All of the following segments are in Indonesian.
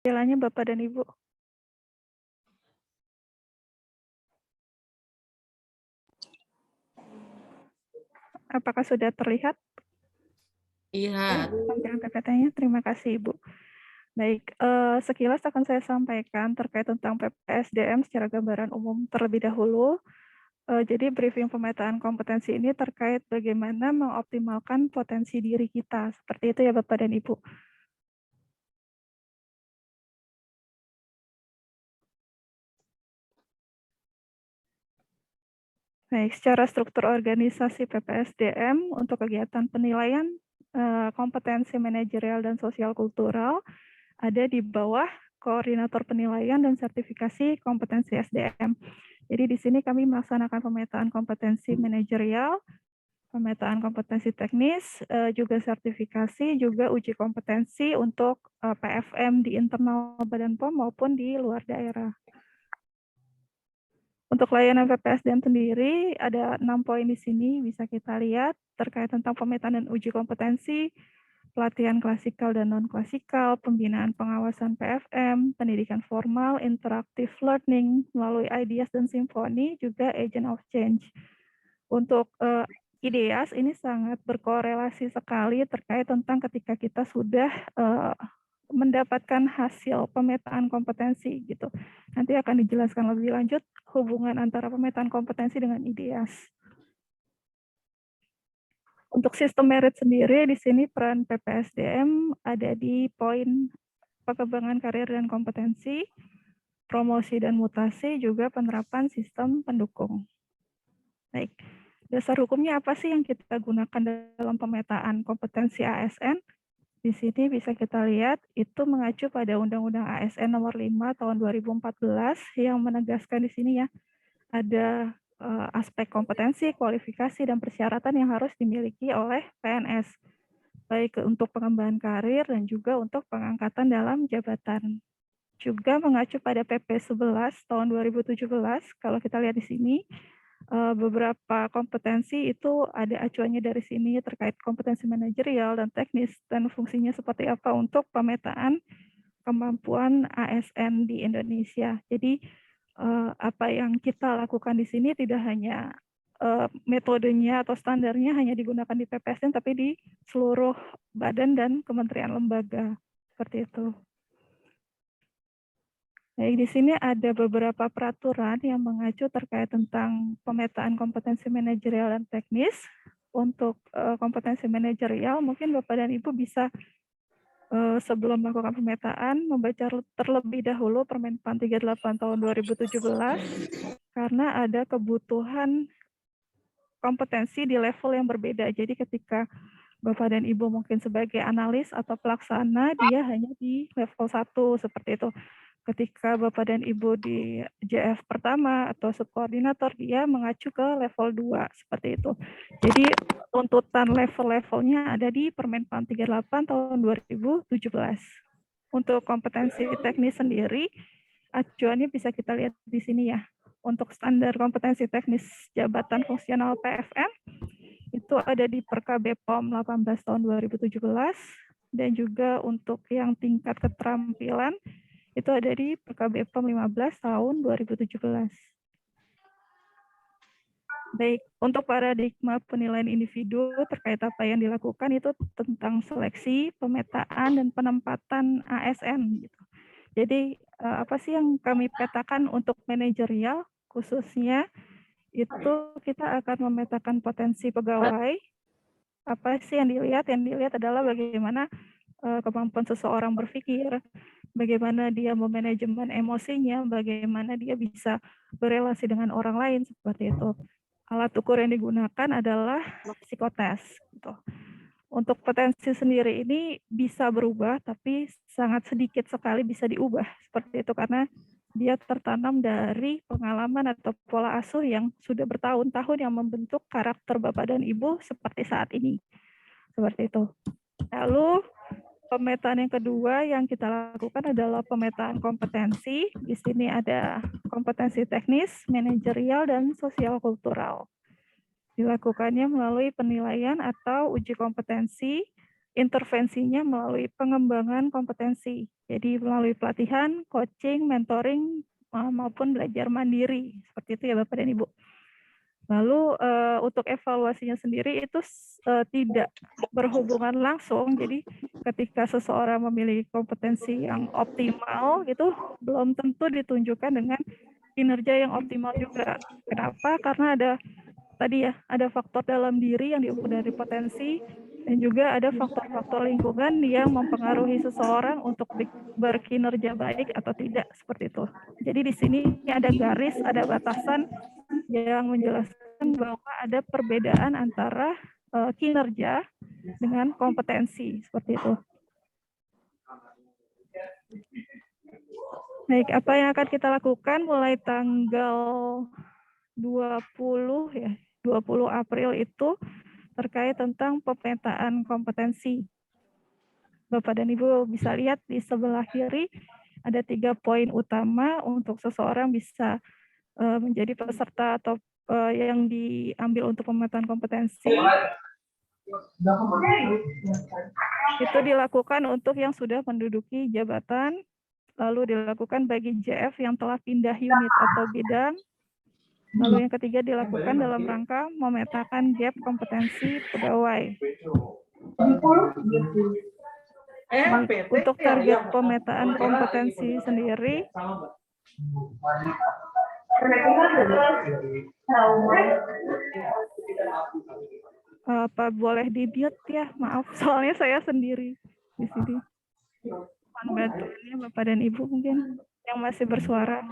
Tampilannya Bapak dan Ibu. Apakah sudah terlihat? Iya. Tampilan PPT-nya. Terima kasih Ibu. Baik, sekilas akan saya sampaikan terkait tentang PPSDM secara gambaran umum terlebih dahulu. Jadi briefing pemetaan kompetensi ini terkait bagaimana mengoptimalkan potensi diri kita. Seperti itu ya Bapak dan Ibu. Baik, secara struktur organisasi PPSDM untuk kegiatan penilaian kompetensi manajerial dan sosial kultural ada di bawah koordinator penilaian dan sertifikasi kompetensi SDM. Jadi di sini kami melaksanakan pemetaan kompetensi manajerial, pemetaan kompetensi teknis, juga sertifikasi, juga uji kompetensi untuk PFM di internal Badan POM maupun di luar daerah. Untuk layanan PPSDM sendiri ada 6 poin di sini bisa kita lihat terkait tentang pemetaan dan uji kompetensi, pelatihan klasikal dan non-klasikal, pembinaan pengawasan PFM, pendidikan formal, interactive learning melalui IDEAS dan Symphony, juga agent of change. Untuk IDEAS ini sangat berkorelasi sekali terkait tentang ketika kita sudah mendapatkan hasil pemetaan kompetensi gitu. Nanti akan dijelaskan lebih lanjut hubungan antara pemetaan kompetensi dengan IDEAS. Untuk sistem merit sendiri, di sini peran PPSDM ada di poin pengembangan karir dan kompetensi, promosi dan mutasi, juga penerapan sistem pendukung. Baik, dasar hukumnya apa sih yang kita gunakan dalam pemetaan kompetensi ASN? Di sini bisa kita lihat itu mengacu pada Undang-Undang ASN Nomor 5 Tahun 2014 yang menegaskan di sini ya, ada aspek kompetensi, kualifikasi, dan persyaratan yang harus dimiliki oleh PNS, baik untuk pengembangan karir dan juga untuk pengangkatan dalam jabatan. Juga mengacu pada PP 11 Tahun 2017, kalau kita lihat di sini, beberapa kompetensi itu ada acuannya dari sini terkait kompetensi manajerial dan teknis dan fungsinya seperti apa untuk pemetaan kemampuan ASN di Indonesia. Jadi apa yang kita lakukan di sini tidak hanya metodenya atau standarnya hanya digunakan di PPSN, tapi di seluruh badan dan kementerian lembaga seperti itu. Baik, di sini ada beberapa peraturan yang mengacu terkait tentang pemetaan kompetensi manajerial dan teknis. Untuk kompetensi manajerial, mungkin Bapak dan Ibu bisa sebelum melakukan pemetaan membaca terlebih dahulu Permenpan 38 tahun 2017 karena ada kebutuhan kompetensi di level yang berbeda. Jadi ketika Bapak dan Ibu mungkin sebagai analis atau pelaksana, dia hanya di level 1 seperti itu. Ketika Bapak dan Ibu di JF pertama atau subkoordinator, dia mengacu ke level 2 seperti itu. Jadi tuntutan level-levelnya ada di Permenpan 38 tahun 2017. Untuk kompetensi teknis sendiri, acuannya bisa kita lihat di sini ya. Untuk standar kompetensi teknis jabatan fungsional PFM, itu ada di Perkab POM 18 tahun 2017, dan juga untuk yang tingkat keterampilan, itu ada di Perkab POM 15 tahun 2017. Baik, untuk paradigma penilaian individu terkait apa yang dilakukan itu tentang seleksi, pemetaan, dan penempatan ASN. Gitu. Jadi apa sih yang kami petakan untuk manajerial khususnya itu kita akan memetakan potensi pegawai. Apa sih yang dilihat? Yang dilihat adalah bagaimana kemampuan seseorang berpikir, bagaimana dia memanajemen emosinya, bagaimana dia bisa berelasi dengan orang lain seperti itu. Alat ukur yang digunakan adalah psikotes. Gitu. Untuk potensi sendiri ini bisa berubah, tapi sangat sedikit sekali bisa diubah seperti itu karena dia tertanam dari pengalaman atau pola asuh yang sudah bertahun-tahun yang membentuk karakter Bapak dan Ibu seperti saat ini. Seperti itu. Lalu pemetaan yang kedua yang kita lakukan adalah pemetaan kompetensi. Di sini ada kompetensi teknis, manajerial, dan sosial kultural. Dilakukannya melalui penilaian atau uji kompetensi intervensinya melalui pengembangan kompetensi. Jadi melalui pelatihan, coaching, mentoring, maupun belajar mandiri. Seperti itu ya Bapak dan Ibu. Lalu untuk evaluasinya sendiri itu tidak berhubungan langsung. Jadi ketika seseorang memiliki kompetensi yang optimal gitu, belum tentu ditunjukkan dengan kinerja yang optimal juga. Kenapa? Karena ada faktor dalam diri yang diukur dari potensi, dan juga ada faktor-faktor lingkungan yang mempengaruhi seseorang untuk berkinerja baik atau tidak, seperti itu. Jadi di sini ada garis, ada batasan yang menjelaskan bahwa ada perbedaan antara kinerja dengan kompetensi, seperti itu. Baik, apa yang akan kita lakukan mulai tanggal 20 April itu terkait tentang pemetaan kompetensi. Bapak dan Ibu bisa lihat di sebelah kiri ada 3 poin utama untuk seseorang bisa menjadi peserta atau yang diambil untuk pemetaan kompetensi. Itu dilakukan untuk yang sudah menduduki jabatan, lalu dilakukan bagi JF yang telah pindah unit atau bidang, lalu yang ketiga dilakukan dalam rangka memetakan gap kompetensi pegawai. Untuk target pemetaan kompetensi sendiri, apa boleh di-mute ya? Maaf, soalnya saya sendiri di sini. Mohon bantuannya Bapak dan Ibu mungkin yang masih bersuara.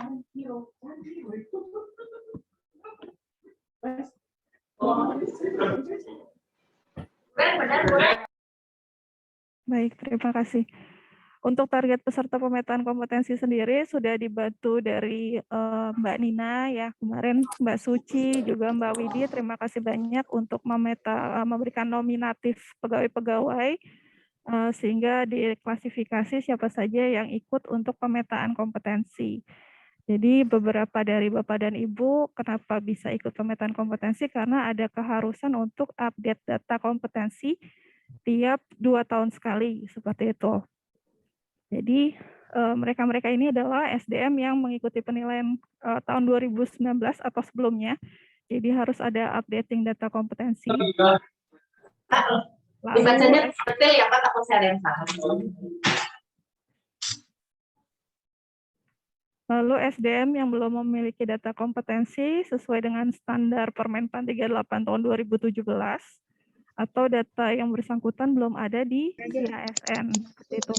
Baik, terima kasih. Untuk target peserta pemetaan kompetensi sendiri sudah dibantu dari Mbak Nina ya, kemarin Mbak Suci, juga Mbak Widi, terima kasih banyak untuk memberikan nominatif pegawai-pegawai sehingga diklasifikasi siapa saja yang ikut untuk pemetaan kompetensi. Jadi beberapa dari Bapak dan Ibu kenapa bisa ikut pemetaan kompetensi karena ada keharusan untuk update data kompetensi tiap 2 tahun sekali, seperti itu. Jadi mereka-mereka ini adalah SDM yang mengikuti penilaian tahun 2019 atau sebelumnya. Jadi harus ada updating data kompetensi. Dibacanya detail ya Pak, takut saya ada yang salah. Lalu SDM yang belum memiliki data kompetensi sesuai dengan standar Permenpan 38 tahun 2017 atau data yang bersangkutan belum ada di ASN, seperti itu.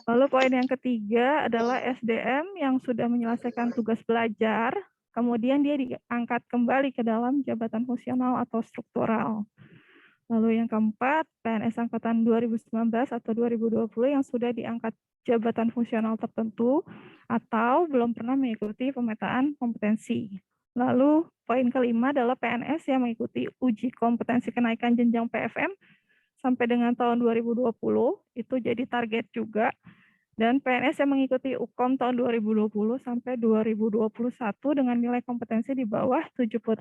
Lalu poin yang ketiga adalah SDM yang sudah menyelesaikan tugas belajar, kemudian dia diangkat kembali ke dalam jabatan fungsional atau struktural. Lalu yang keempat, PNS Angkatan 2019 atau 2020 yang sudah diangkat jabatan fungsional tertentu atau belum pernah mengikuti pemetaan kompetensi. Lalu poin kelima adalah PNS yang mengikuti uji kompetensi kenaikan jenjang PFM sampai dengan tahun 2020, itu jadi target juga. Dan PNS yang mengikuti UKOM tahun 2020 sampai 2021 dengan nilai kompetensi di bawah 78%.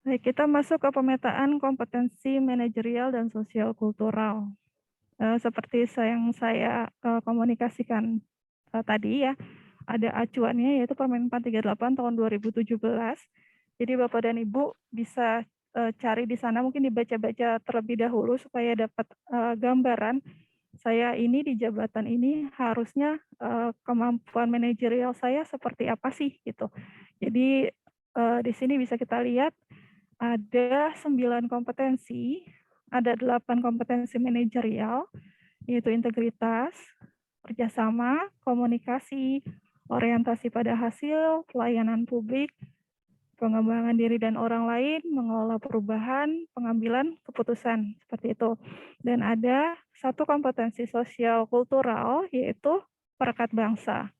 Baik, kita masuk ke pemetaan kompetensi manajerial dan sosial kultural. Seperti yang saya komunikasikan tadi ya, ada acuannya yaitu Permenpan 38 tahun 2017. Jadi Bapak dan Ibu bisa cari di sana, mungkin dibaca-baca terlebih dahulu supaya dapat gambaran saya ini di jabatan ini harusnya kemampuan manajerial saya seperti apa sih gitu. Jadi di sini bisa kita lihat ada 9 kompetensi, ada 8 kompetensi manajerial, yaitu integritas, kerjasama, komunikasi, orientasi pada hasil, pelayanan publik, pengembangan diri dan orang lain, mengelola perubahan, pengambilan keputusan, seperti itu. Dan ada 1 kompetensi sosial kultural, yaitu perekat bangsa.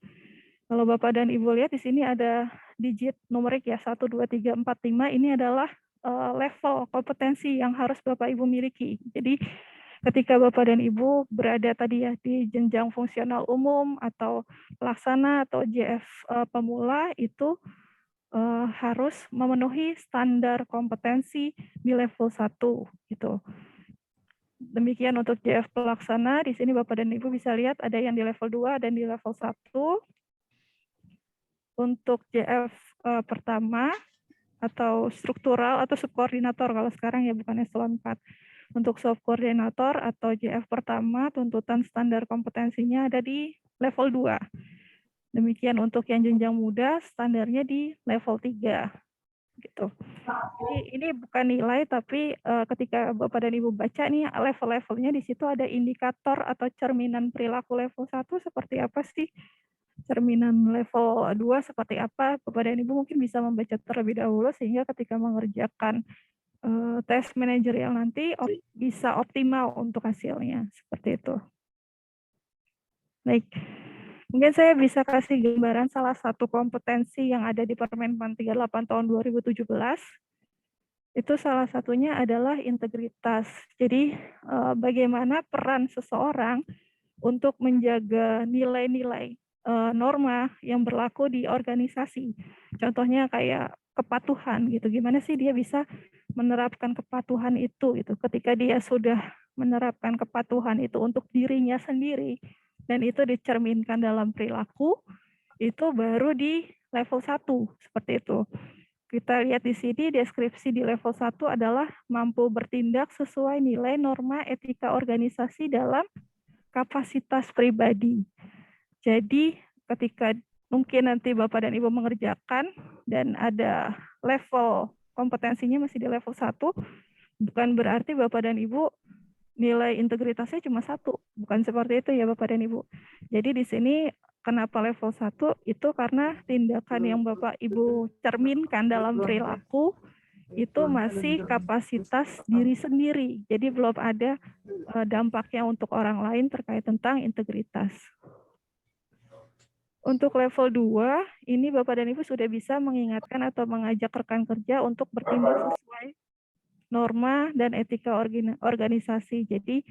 Kalau Bapak dan Ibu lihat di sini ada digit numerik ya, 1, 2, 3, 4, 5, ini adalah level kompetensi yang harus Bapak Ibu miliki. Jadi ketika Bapak dan Ibu berada tadi ya di jenjang fungsional umum atau pelaksana atau JF pemula, itu harus memenuhi standar kompetensi di level 1 gitu. Demikian untuk JF pelaksana. Di sini Bapak dan Ibu bisa lihat ada yang di level 2 dan di level 1. Untuk JF pertama atau struktural atau subkoordinator kalau sekarang ya, bukan eselon 4. Untuk subkoordinator atau JF pertama, tuntutan standar kompetensinya ada di level 2. Demikian untuk yang jenjang muda, standarnya di level 3. Gitu. Jadi ini bukan nilai, tapi ketika Bapak dan Ibu baca nih level-levelnya, di situ ada indikator atau cerminan perilaku level 1 seperti apa sih, cerminan level 2 seperti apa. Bapak dan Ibu mungkin bisa membaca terlebih dahulu sehingga ketika mengerjakan tes manajerial nanti bisa optimal untuk hasilnya, seperti itu. Baik, mungkin saya bisa kasih gambaran salah satu kompetensi yang ada di Permenpan 38 tahun 2017. Itu salah satunya adalah integritas. Jadi bagaimana peran seseorang untuk menjaga nilai-nilai norma yang berlaku di organisasi. Contohnya kayak kepatuhan gitu. Gimana sih dia bisa menerapkan kepatuhan itu gitu. Ketika dia sudah menerapkan kepatuhan itu untuk dirinya sendiri dan itu dicerminkan dalam perilaku, itu baru di level 1 seperti itu. Kita lihat di sini deskripsi di level 1 adalah mampu bertindak sesuai nilai norma etika organisasi dalam kapasitas pribadi. Jadi ketika mungkin nanti Bapak dan Ibu mengerjakan dan ada level kompetensinya masih di level 1, bukan berarti Bapak dan Ibu nilai integritasnya cuma 1. Bukan seperti itu ya Bapak dan Ibu. Jadi di sini kenapa level 1 itu karena tindakan yang Bapak Ibu cerminkan dalam perilaku itu masih kapasitas diri sendiri. Jadi belum ada dampaknya untuk orang lain terkait tentang integritas. Untuk level 2, ini Bapak dan Ibu sudah bisa mengingatkan atau mengajak rekan kerja untuk bertindak sesuai norma dan etika organisasi. Jadi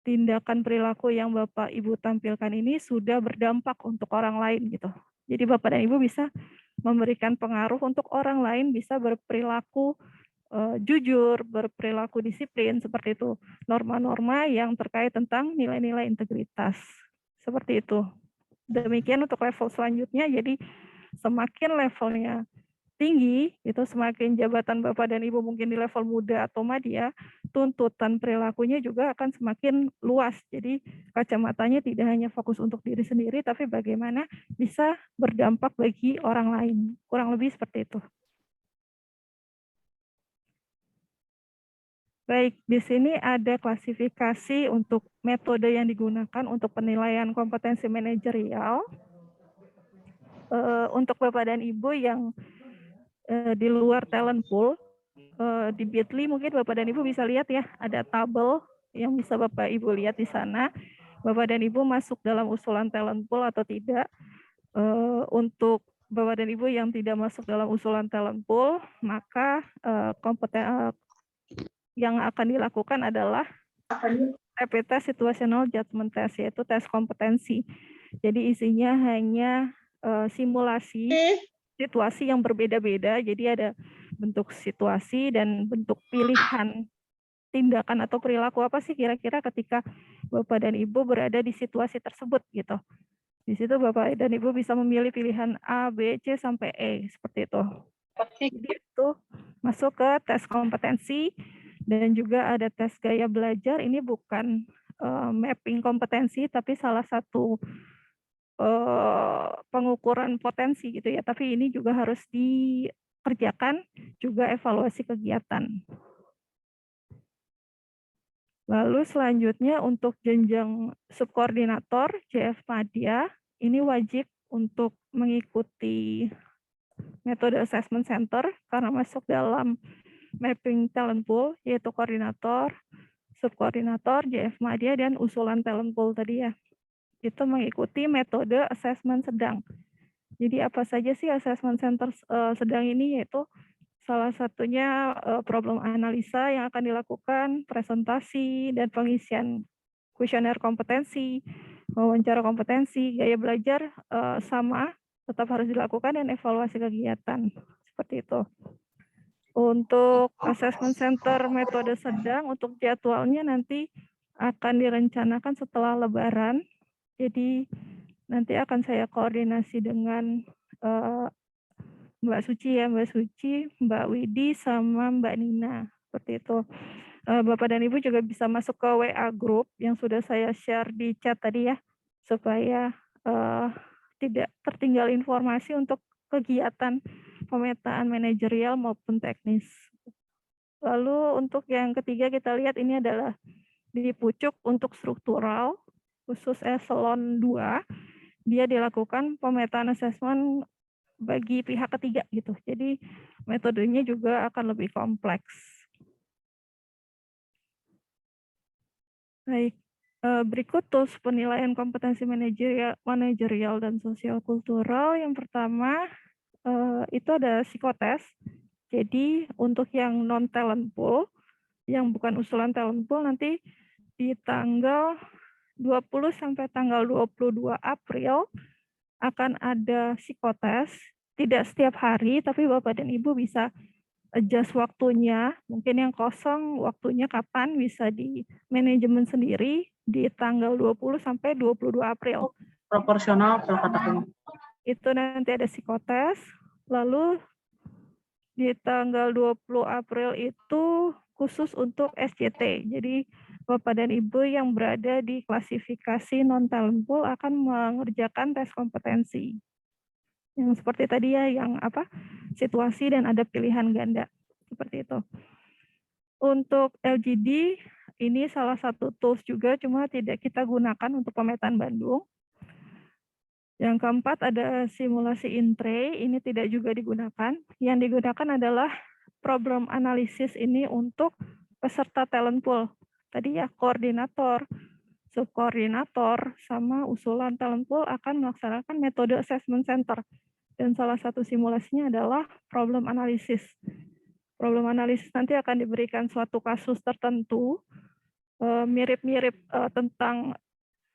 tindakan perilaku yang Bapak Ibu tampilkan ini sudah berdampak untuk orang lain gitu. Jadi Bapak dan Ibu bisa memberikan pengaruh untuk orang lain bisa berperilaku jujur, berperilaku disiplin, seperti itu. Norma-norma yang terkait tentang nilai-nilai integritas. Seperti itu. Demikian untuk level selanjutnya, jadi semakin levelnya tinggi, itu semakin jabatan Bapak dan Ibu mungkin di level muda atau madya, tuntutan perilakunya juga akan semakin luas. Jadi kacamatanya tidak hanya fokus untuk diri sendiri, tapi bagaimana bisa berdampak bagi orang lain. Kurang lebih seperti itu. Baik, di sini ada klasifikasi untuk metode yang digunakan untuk penilaian kompetensi manajerial. Untuk Bapak dan Ibu yang di luar talent pool, di Bitly mungkin Bapak dan Ibu bisa lihat ya, ada tabel yang bisa Bapak Ibu lihat di sana. Bapak dan Ibu masuk dalam usulan talent pool atau tidak. Untuk Bapak dan Ibu yang tidak masuk dalam usulan talent pool, maka yang akan dilakukan adalah TP test situational judgment test, yaitu tes kompetensi. Jadi isinya hanya simulasi situasi yang berbeda-beda. Jadi ada bentuk situasi dan bentuk pilihan tindakan atau perilaku apa sih kira-kira ketika Bapak dan Ibu berada di situasi tersebut gitu. Di situ Bapak dan Ibu bisa memilih pilihan A, B, C sampai E seperti itu. Jadi itu masuk ke tes kompetensi dan juga ada tes gaya belajar. Ini bukan mapping kompetensi tapi salah satu pengukuran potensi gitu ya. Tapi ini juga harus dikerjakan juga evaluasi kegiatan. Lalu selanjutnya untuk jenjang subkoordinator JF Madya, ini wajib untuk mengikuti metode assessment center karena masuk dalam mapping talent pool, yaitu koordinator, subkoordinator, JF Madya, dan usulan talent pool tadi ya. Itu mengikuti metode assessment sedang. Jadi apa saja sih assessment center sedang ini, yaitu salah satunya problem analisa yang akan dilakukan, presentasi, dan pengisian kuesioner kompetensi, wawancara kompetensi, gaya belajar sama, tetap harus dilakukan, dan evaluasi kegiatan. seperti itu. Untuk assessment center metode sedang, untuk jadwalnya nanti akan direncanakan setelah Lebaran. Jadi nanti akan saya koordinasi dengan Mbak Suci, Mbak Widi, sama Mbak Nina. Seperti itu. Bapak dan Ibu juga bisa masuk ke WA group yang sudah saya share di chat tadi ya, supaya tidak tertinggal informasi untuk kegiatan pemetaan manajerial maupun teknis. Lalu untuk yang ketiga kita lihat ini adalah di pucuk untuk struktural, khusus eselon 2, dia dilakukan pemetaan asesmen bagi pihak ketiga gitu. Jadi metodenya juga akan lebih kompleks. Baik, berikut tools penilaian kompetensi manajerial dan sosial kultural. Yang pertama itu ada psikotes. Jadi untuk yang non talent pool, yang bukan usulan talent pool, nanti di tanggal 20 sampai tanggal 22 April akan ada psikotes. Tidak setiap hari, tapi Bapak dan Ibu bisa adjust waktunya. Mungkin yang kosong waktunya kapan bisa di manajemen sendiri di tanggal 20 sampai 22 April. Proporsional kalau katakan. Itu nanti ada psikotes. Lalu di tanggal 20 April itu khusus untuk SCT. Jadi Bapak dan Ibu yang berada di klasifikasi non-talent pool akan mengerjakan tes kompetensi. Yang seperti tadi ya, yang situasi dan ada pilihan ganda. Seperti itu. Untuk LGD, ini salah satu tools juga, cuma tidak kita gunakan untuk pemetaan Bandung. Yang keempat ada simulasi in-tray, ini tidak juga digunakan. Yang digunakan adalah problem analisis ini untuk peserta talent pool. Tadi ya, koordinator, subkoordinator, sama usulan talent pool akan melaksanakan metode assessment center. Dan salah satu simulasinya adalah problem analisis. Problem analisis nanti akan diberikan suatu kasus tertentu, mirip-mirip tentang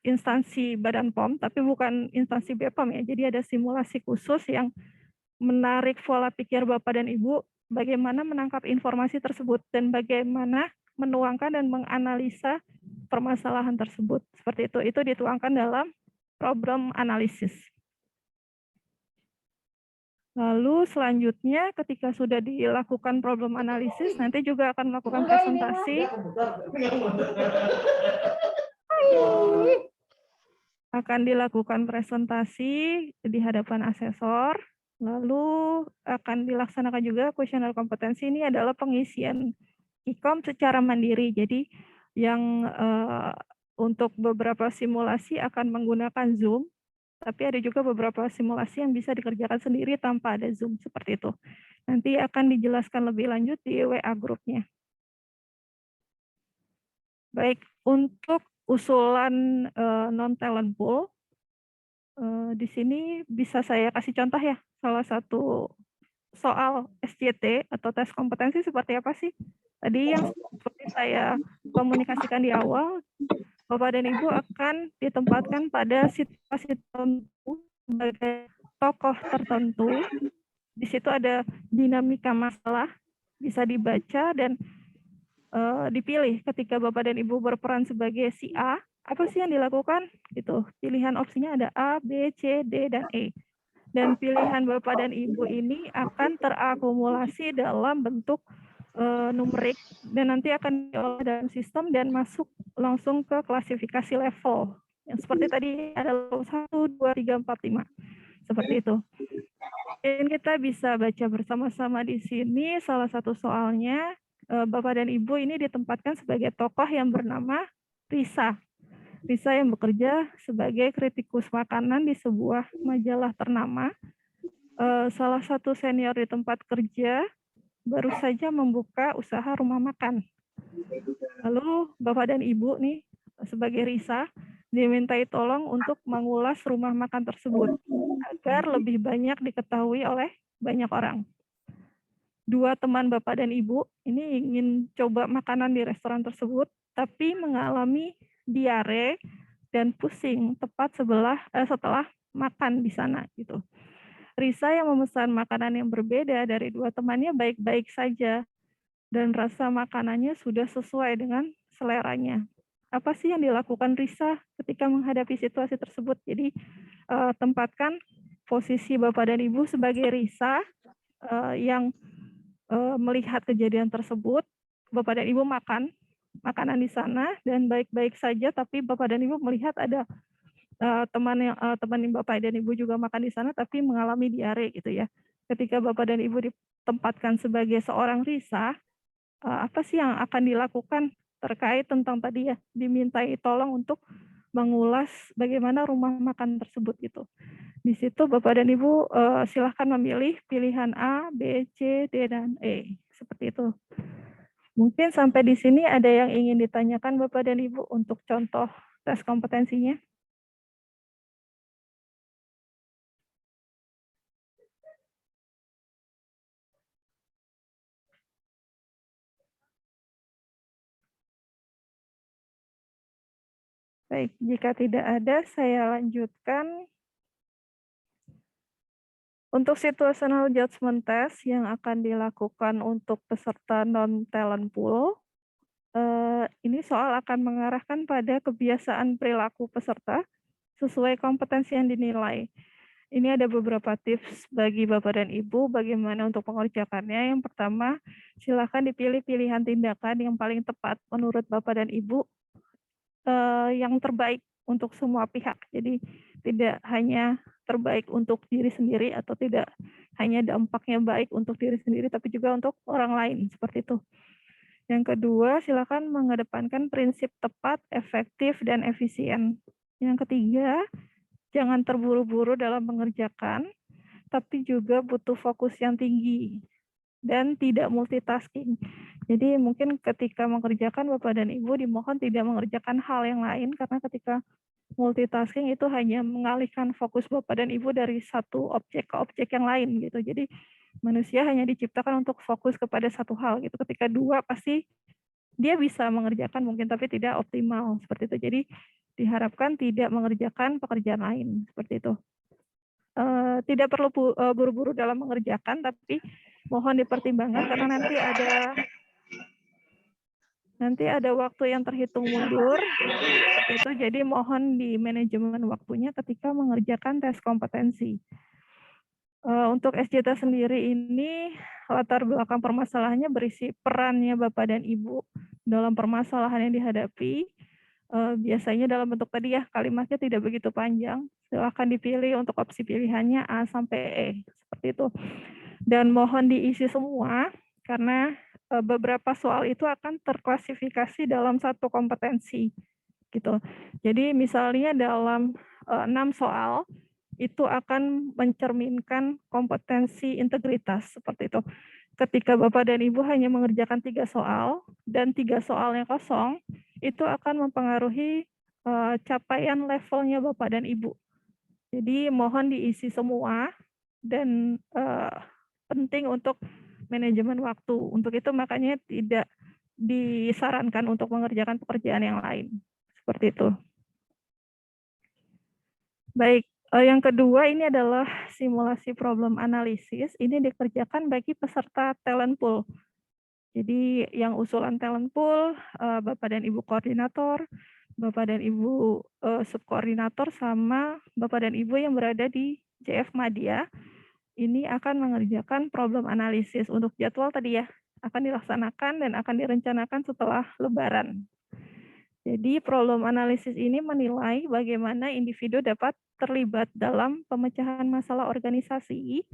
instansi Badan POM, tapi bukan instansi BPOM ya. Jadi ada simulasi khusus yang menarik pola pikir Bapak dan Ibu, bagaimana menangkap informasi tersebut, dan bagaimana menuangkan dan menganalisa permasalahan tersebut. Seperti itu dituangkan dalam problem analisis. Lalu selanjutnya ketika sudah dilakukan problem analisis, nanti juga akan melakukan presentasi. Akan dilakukan presentasi di hadapan asesor, lalu akan dilaksanakan juga kuesioner kompetensi. Ini adalah pengisian IKOM secara mandiri. Jadi yang untuk beberapa simulasi akan menggunakan Zoom, tapi ada juga beberapa simulasi yang bisa dikerjakan sendiri tanpa ada Zoom, seperti itu. Nanti akan dijelaskan lebih lanjut di WA grupnya. Baik, untuk usulan non-talent pool, di sini bisa saya kasih contoh ya, salah satu soal SJT atau tes kompetensi seperti apa sih? Tadi yang seperti saya komunikasikan di awal, Bapak dan Ibu akan ditempatkan pada situasi tertentu sebagai tokoh tertentu. Di situ ada dinamika masalah, bisa dibaca dan dipilih ketika Bapak dan Ibu berperan sebagai si A, apa sih yang dilakukan? Gitu. Pilihan opsinya ada A, B, C, D, dan E. Dan pilihan Bapak dan Ibu ini akan terakumulasi dalam bentuk numerik dan nanti akan diolah dalam sistem dan masuk langsung ke klasifikasi level. Yang seperti tadi ada level 1, 2, 3, 4, 5. Seperti itu. Dan kita bisa baca bersama-sama di sini salah satu soalnya. Bapak dan Ibu ini ditempatkan sebagai tokoh yang bernama Risa. Risa yang bekerja sebagai kritikus makanan di sebuah majalah ternama. Salah satu senior di tempat kerja baru saja membuka usaha rumah makan. Lalu Bapak dan Ibu nih sebagai Risa dimintai tolong untuk mengulas rumah makan tersebut agar lebih banyak diketahui oleh banyak orang. Dua teman Bapak dan Ibu ini ingin coba makanan di restoran tersebut, tapi mengalami diare dan pusing tepat setelah makan di sana gitu. Risa yang memesan makanan yang berbeda dari dua temannya baik-baik saja dan rasa makanannya sudah sesuai dengan seleranya. Apa sih yang dilakukan Risa ketika menghadapi situasi tersebut? Jadi tempatkan posisi Bapak dan Ibu sebagai Risa yang melihat kejadian tersebut. Bapak dan Ibu makan makanan di sana dan baik-baik saja, tapi Bapak dan Ibu melihat ada teman Bapak dan Ibu juga makan di sana tapi mengalami diare gitu ya. Ketika Bapak dan Ibu ditempatkan sebagai seorang Risa, apa sih yang akan dilakukan terkait tentang tadi ya, dimintai tolong untuk mengulas bagaimana rumah makan tersebut gitu. Di situ Bapak dan Ibu silahkan memilih pilihan A, B, C, D, dan E. Seperti itu. Mungkin sampai di sini ada yang ingin ditanyakan Bapak dan Ibu untuk contoh tes kompetensinya. Baik, jika tidak ada, saya lanjutkan. Untuk situational judgment test yang akan dilakukan untuk peserta non-talent pool, ini soal akan mengarahkan pada kebiasaan perilaku peserta sesuai kompetensi yang dinilai. Ini ada beberapa tips bagi Bapak dan Ibu bagaimana untuk mengerjakannya. Yang pertama, silakan dipilih pilihan tindakan yang paling tepat menurut Bapak dan Ibu yang terbaik untuk semua pihak. Jadi tidak hanya terbaik untuk diri sendiri atau tidak hanya dampaknya baik untuk diri sendiri, tapi juga untuk orang lain, seperti itu. Yang kedua, silakan mengedepankan prinsip tepat, efektif, dan efisien. Yang ketiga, jangan terburu-buru dalam mengerjakan, tapi juga butuh fokus yang tinggi dan tidak multitasking. Jadi mungkin ketika mengerjakan Bapak dan Ibu dimohon tidak mengerjakan hal yang lain, karena ketika multitasking itu hanya mengalihkan fokus Bapak dan Ibu dari satu objek ke objek yang lain gitu. Jadi manusia hanya diciptakan untuk fokus kepada satu hal gitu. Ketika dua pasti dia bisa mengerjakan mungkin tapi tidak optimal seperti itu. Jadi diharapkan tidak mengerjakan pekerjaan lain seperti itu. Tidak perlu buru-buru dalam mengerjakan, tapi mohon dipertimbangkan karena nanti ada waktu yang terhitung mundur. Itu jadi mohon di manajemen waktunya ketika mengerjakan tes kompetensi. Untuk SJT sendiri ini latar belakang permasalahannya berisi perannya Bapak dan Ibu dalam permasalahan yang dihadapi. Biasanya dalam bentuk tadi ya, kalimatnya tidak begitu panjang. Silakan dipilih untuk opsi pilihannya A sampai E, seperti itu. Dan mohon diisi semua, karena beberapa soal itu akan terklasifikasi dalam satu kompetensi. Gitu. Jadi misalnya dalam 6 soal, itu akan mencerminkan kompetensi integritas, seperti itu. Ketika Bapak dan Ibu hanya mengerjakan 3 soal, dan 3 soalnya kosong, itu akan mempengaruhi capaian levelnya Bapak dan Ibu. Jadi mohon diisi semua, dan penting untuk manajemen waktu. Untuk itu makanya tidak disarankan untuk mengerjakan pekerjaan yang lain. Seperti itu. Baik, yang kedua ini adalah simulasi problem analisis. Ini dikerjakan bagi peserta talent pool. Jadi yang usulan talent pool, Bapak dan Ibu koordinator, Bapak dan Ibu subkoordinator, sama Bapak dan Ibu yang berada di JF Madya, ini akan mengerjakan problem analisis. Untuk jadwal tadi ya, akan dilaksanakan dan akan direncanakan setelah Lebaran. Jadi problem analisis ini menilai bagaimana individu dapat terlibat dalam pemecahan masalah organisasi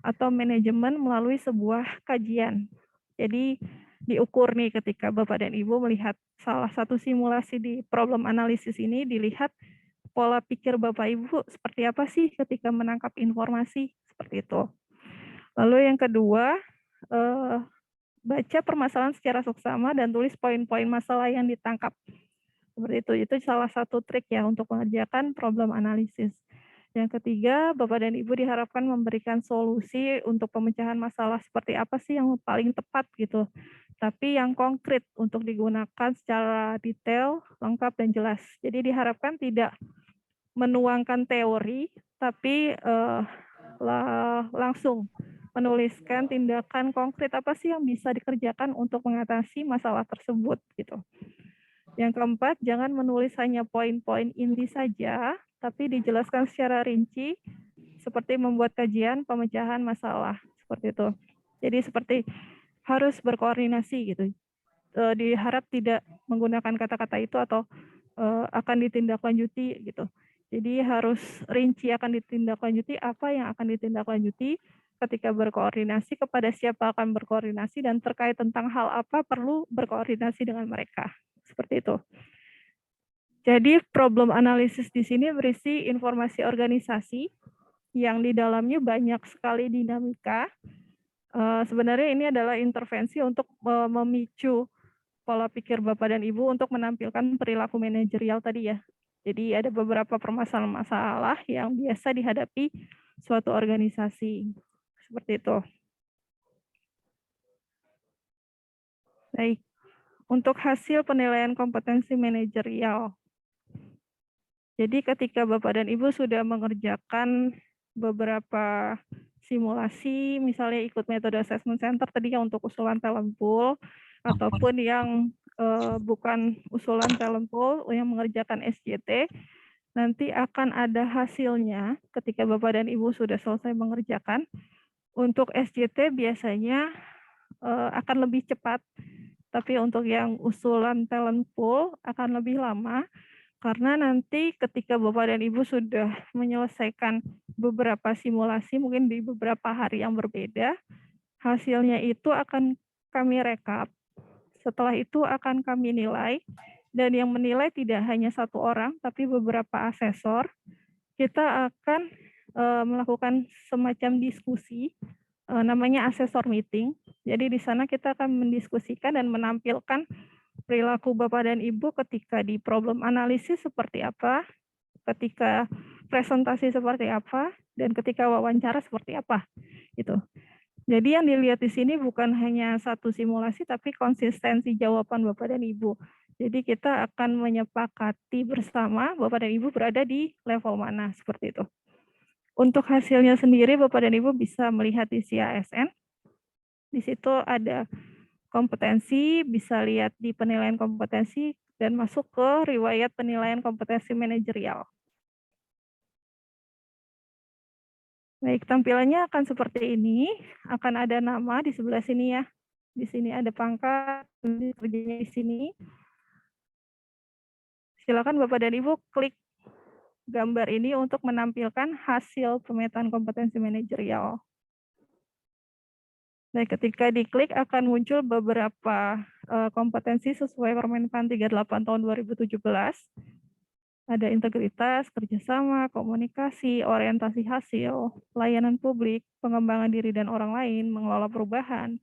atau manajemen melalui sebuah kajian. Jadi diukur nih ketika Bapak dan Ibu melihat salah satu simulasi di problem analisis ini, dilihat pola pikir Bapak Ibu seperti apa sih ketika menangkap informasi, seperti itu. Lalu yang kedua, baca permasalahan secara seksama dan tulis poin-poin masalah yang ditangkap. Seperti itu salah satu trik ya untuk mengerjakan problem analisis. Yang ketiga, Bapak dan Ibu diharapkan memberikan solusi untuk pemecahan masalah seperti apa sih yang paling tepat gitu. Tapi yang konkret untuk digunakan secara detail, lengkap, dan jelas. Jadi diharapkan tidak menuangkan teori, tapi langsung menuliskan tindakan konkret apa sih yang bisa dikerjakan untuk mengatasi masalah tersebut gitu. Yang keempat, jangan menulis hanya poin-poin inti saja, tapi dijelaskan secara rinci seperti membuat kajian pemecahan masalah seperti itu. Jadi seperti harus berkoordinasi gitu. Diharap tidak menggunakan kata-kata itu atau akan ditindaklanjuti gitu. Jadi harus rinci akan ditindaklanjuti, apa yang akan ditindaklanjuti, ketika berkoordinasi, kepada siapa akan berkoordinasi, dan terkait tentang hal apa perlu berkoordinasi dengan mereka. Seperti itu. Jadi problem analisis di sini berisi informasi organisasi yang di dalamnya banyak sekali dinamika. Sebenarnya ini adalah intervensi untuk memicu pola pikir Bapak dan Ibu untuk menampilkan perilaku manajerial tadi ya. Jadi ada beberapa permasalahan masalah yang biasa dihadapi suatu organisasi. Seperti itu. Baik. Untuk hasil penilaian kompetensi manajerial. Jadi ketika Bapak dan Ibu sudah mengerjakan beberapa simulasi, misalnya ikut metode assessment center tadi yang untuk usulan talent pool, ataupun yang bukan usulan talent pool, yang mengerjakan SJT, nanti akan ada hasilnya ketika Bapak dan Ibu sudah selesai mengerjakan. Untuk SJT biasanya akan lebih cepat, tapi untuk yang usulan talent pool akan lebih lama, karena nanti ketika Bapak dan Ibu sudah menyelesaikan beberapa simulasi, mungkin di beberapa hari yang berbeda, hasilnya itu akan kami rekap. Setelah itu akan kami nilai, dan yang menilai tidak hanya satu orang, tapi beberapa asesor. Kita akan melakukan semacam diskusi, namanya asesor meeting. Jadi di sana kita akan mendiskusikan dan menampilkan perilaku Bapak dan Ibu ketika di problem analisis seperti apa, ketika presentasi seperti apa, dan ketika wawancara seperti apa. Gitu. Jadi yang dilihat di sini bukan hanya satu simulasi, tapi konsistensi jawaban Bapak dan Ibu. Jadi kita akan menyepakati bersama Bapak dan Ibu berada di level mana, seperti itu. Untuk hasilnya sendiri, Bapak dan Ibu bisa melihat di CASN. Di situ ada kompetensi, bisa lihat di penilaian kompetensi, dan masuk ke riwayat penilaian kompetensi manajerial. Baik, tampilannya akan seperti ini. Akan ada nama di sebelah sini ya. Di sini ada pangkat, kerjanya di sini. Silakan Bapak dan Ibu klik gambar ini untuk menampilkan hasil pemetaan kompetensi manajerial. Nah, ketika diklik akan muncul beberapa kompetensi sesuai Permenpan 38 tahun 2017. Ada integritas, kerjasama, komunikasi, orientasi hasil, layanan publik, pengembangan diri dan orang lain, mengelola perubahan,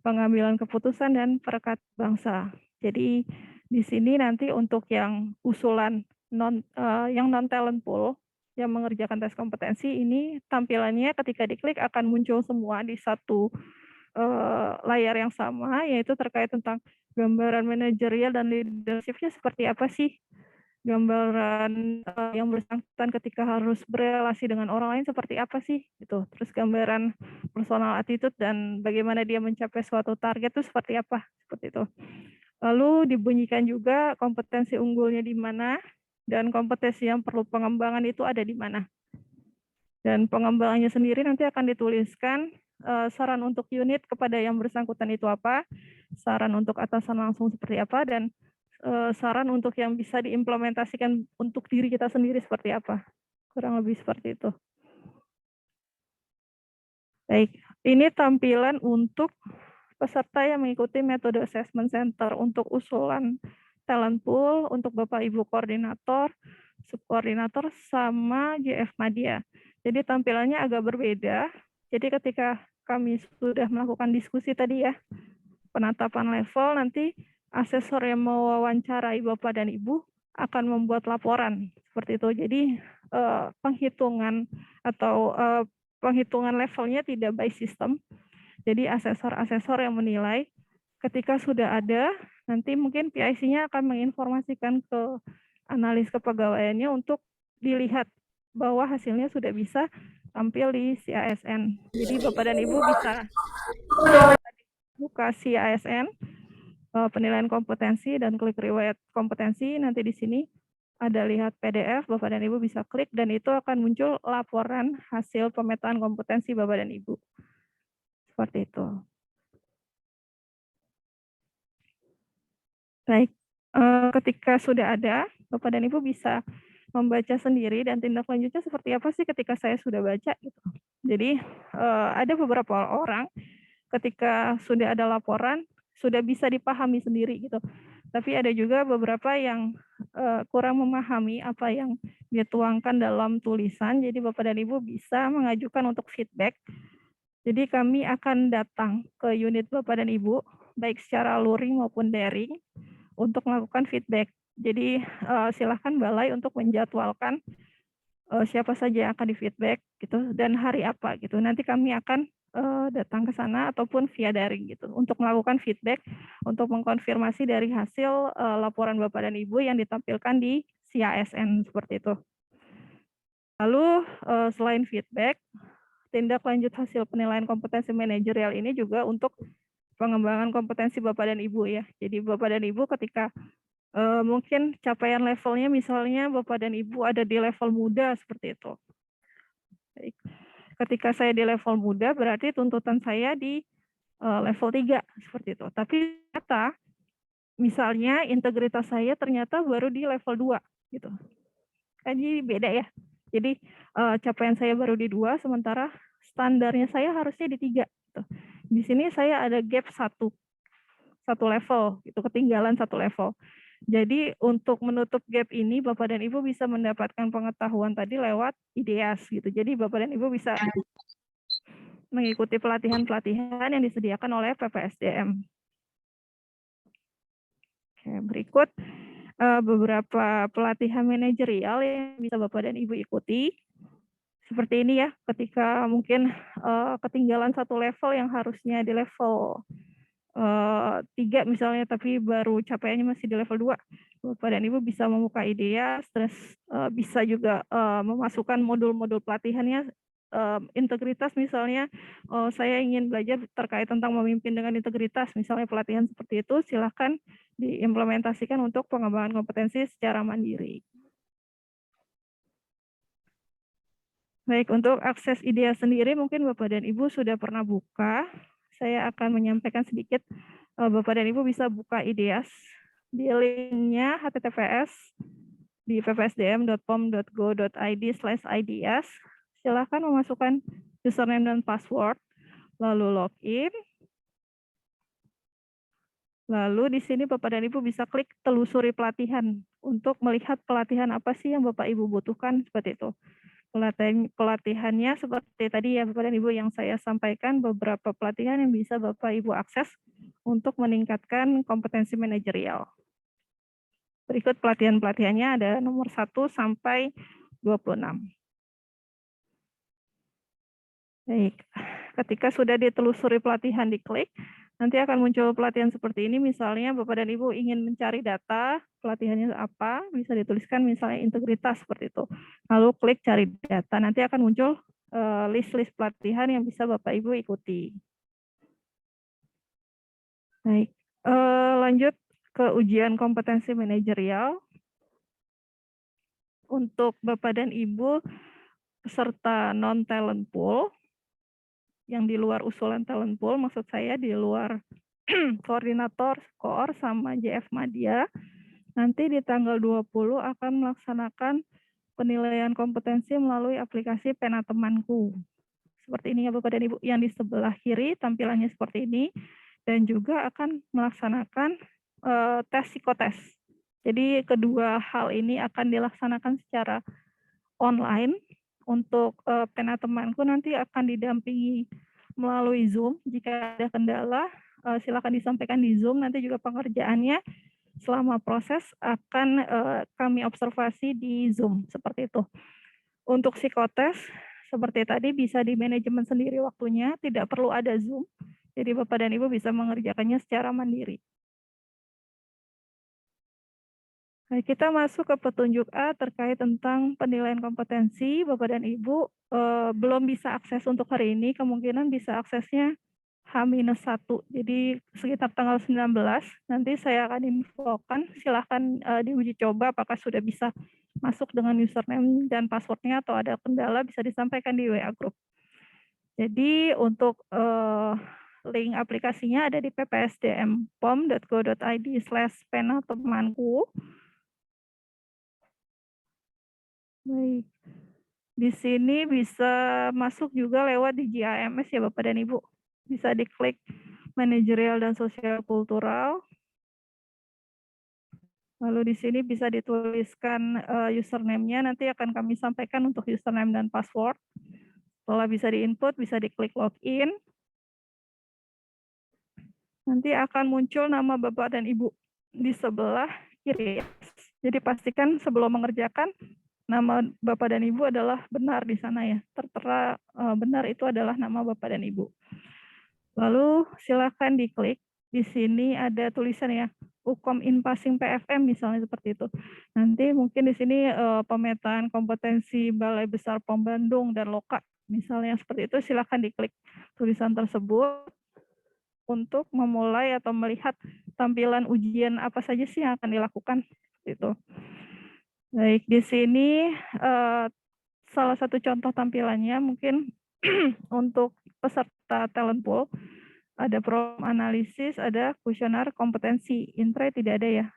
pengambilan keputusan, dan perekat bangsa. Jadi di sini nanti untuk yang usulan yang non-talent pool, yang mengerjakan tes kompetensi, ini tampilannya ketika diklik akan muncul semua di satu layar yang sama, yaitu terkait tentang gambaran manajerial dan leadership-nya seperti apa sih, gambaran yang bersangkutan ketika harus berelasi dengan orang lain seperti apa sih, gitu. Terus gambaran personal attitude dan bagaimana dia mencapai suatu target itu seperti apa, seperti itu. Lalu dibunyikan juga kompetensi unggulnya di mana, dan kompetensi yang perlu pengembangan itu ada di mana. Dan pengembangannya sendiri nanti akan dituliskan saran untuk unit kepada yang bersangkutan itu apa, saran untuk atasan langsung seperti apa, dan saran untuk yang bisa diimplementasikan untuk diri kita sendiri seperti apa. Kurang lebih seperti itu. Baik, ini tampilan untuk peserta yang mengikuti metode assessment center untuk usulan talent pool, untuk Bapak Ibu koordinator, subkoordinator, sama JF Madya. Jadi tampilannya agak berbeda. Jadi ketika kami sudah melakukan diskusi tadi ya, penetapan level, nanti asesor yang mewawancarai Bapak dan Ibu akan membuat laporan seperti itu. Jadi penghitungan atau penghitungan levelnya tidak by system. Jadi asesor-asesor yang menilai, ketika sudah ada, nanti mungkin PIC-nya akan menginformasikan ke analis kepegawaiannya untuk dilihat bahwa hasilnya sudah bisa tampil di CASN. Jadi Bapak dan Ibu bisa buka CASN, penilaian kompetensi, dan klik riwayat kompetensi. Nanti di sini ada lihat PDF, Bapak dan Ibu bisa klik, dan itu akan muncul laporan hasil pemetaan kompetensi Bapak dan Ibu. Seperti itu. Baik, ketika sudah ada, Bapak dan Ibu bisa membaca sendiri dan tindak lanjutnya seperti apa sih ketika saya sudah baca gitu. Jadi ada beberapa orang ketika sudah ada laporan sudah bisa dipahami sendiri gitu. Tapi ada juga beberapa yang kurang memahami apa yang dituangkan dalam tulisan. Jadi Bapak dan Ibu bisa mengajukan untuk feedback. Jadi kami akan datang ke unit Bapak dan Ibu baik secara luring maupun daring untuk melakukan feedback. Jadi silakan balai untuk menjadwalkan siapa saja yang akan di feedback gitu dan hari apa gitu. Nanti kami akan datang ke sana ataupun via daring gitu untuk melakukan feedback untuk mengkonfirmasi dari hasil laporan Bapak dan Ibu yang ditampilkan di CASN seperti itu. Lalu selain feedback, tindak lanjut hasil penilaian kompetensi manajerial ini juga untuk pengembangan kompetensi Bapak dan Ibu ya. Jadi Bapak dan Ibu ketika mungkin capaian levelnya misalnya Bapak dan Ibu ada di level muda seperti itu. Baik. Ketika saya di level muda berarti tuntutan saya di level 3 seperti itu. Tapi ternyata misalnya integritas saya ternyata baru di level 2 gitu. Kan jadi beda ya. Jadi capaian saya baru di 2 sementara standarnya saya harusnya di 3 gitu. Di sini saya ada gap satu level gitu, ketinggalan 1 level. Jadi untuk menutup gap ini Bapak dan Ibu bisa mendapatkan pengetahuan tadi lewat IDEAS gitu. Jadi Bapak dan Ibu bisa mengikuti pelatihan-pelatihan yang disediakan oleh PPSDM. Oke, berikut beberapa pelatihan manajerial yang bisa Bapak dan Ibu ikuti. Seperti ini ya, ketika mungkin ketinggalan 1 level yang harusnya di level 3 misalnya, tapi baru capaiannya masih di level 2. Bapak dan Ibu bisa membuka IDEAS, terus bisa juga memasukkan modul-modul pelatihannya, integritas misalnya, saya ingin belajar terkait tentang memimpin dengan integritas, misalnya pelatihan seperti itu, silakan diimplementasikan untuk pengembangan kompetensi secara mandiri. Baik, untuk akses IDEAS sendiri mungkin Bapak dan Ibu sudah pernah buka. Saya akan menyampaikan sedikit, Bapak dan Ibu bisa buka IDEAS di linknya https di ppsdm.pom.go.id/IDEAS. Silakan memasukkan username dan password, lalu login. Lalu di sini Bapak dan Ibu bisa klik telusuri pelatihan untuk melihat pelatihan apa sih yang Bapak Ibu butuhkan seperti itu. Pelatihannya seperti tadi ya Bapak dan Ibu yang saya sampaikan, beberapa pelatihan yang bisa Bapak Ibu akses untuk meningkatkan kompetensi manajerial. Berikut pelatihan-pelatihannya ada nomor 1 sampai 26. Baik, ketika sudah ditelusuri pelatihan diklik, nanti akan muncul pelatihan seperti ini, misalnya Bapak dan Ibu ingin mencari data, pelatihannya apa, bisa dituliskan misalnya integritas seperti itu. Lalu klik cari data, nanti akan muncul list-list pelatihan yang bisa Bapak Ibu ikuti. Baik, lanjut ke ujian kompetensi manajerial. Untuk Bapak dan Ibu peserta non-talent pool, yang di luar usulan talent pool, maksud saya di luar koordinator, koor, sama JF Madya, nanti di tanggal 20 akan melaksanakan penilaian kompetensi melalui aplikasi Pena Temanku. Seperti ini ya Bapak dan Ibu, yang di sebelah kiri tampilannya seperti ini, dan juga akan melaksanakan tes psikotes. Jadi kedua hal ini akan dilaksanakan secara online. Untuk Pena Temanku nanti akan didampingi melalui Zoom. Jika ada kendala, silakan disampaikan di Zoom. Nanti juga pengerjaannya selama proses akan kami observasi di Zoom, seperti itu. Untuk psikotes, seperti tadi bisa di manajemen sendiri waktunya, tidak perlu ada Zoom. Jadi Bapak dan Ibu bisa mengerjakannya secara mandiri. Baik, kita masuk ke petunjuk A terkait tentang penilaian kompetensi. Bapak dan Ibu belum bisa akses untuk hari ini, kemungkinan bisa aksesnya H-1. Jadi sekitar tanggal 19, nanti saya akan infokan, silahkan diuji coba apakah sudah bisa masuk dengan username dan passwordnya atau ada kendala bisa disampaikan di WA Group. Jadi untuk link aplikasinya ada di ppsdmpom.go.id/pena-temanku. Baik, di sini bisa masuk juga lewat di GIMS ya Bapak dan Ibu. Bisa diklik manajerial dan sosial kultural. Lalu di sini bisa dituliskan username-nya, nanti akan kami sampaikan untuk username dan password. Setelah bisa diinput, bisa diklik login. Nanti akan muncul nama Bapak dan Ibu di sebelah kiri. Jadi pastikan sebelum mengerjakan, nama Bapak dan Ibu adalah benar di sana ya. Tertera benar itu adalah nama Bapak dan Ibu. Lalu silakan diklik. Di sini ada tulisan ya, Ukom in Passing PFM misalnya seperti itu. Nanti mungkin di sini pemetaan kompetensi Balai Besar POM Bandung dan Loka misalnya seperti itu, silakan diklik tulisan tersebut untuk memulai atau melihat tampilan ujian apa saja sih yang akan dilakukan itu. Baik, di sini salah satu contoh tampilannya mungkin untuk peserta talent pool ada problem analisis, ada kuesioner kompetensi. Intre tidak ada ya.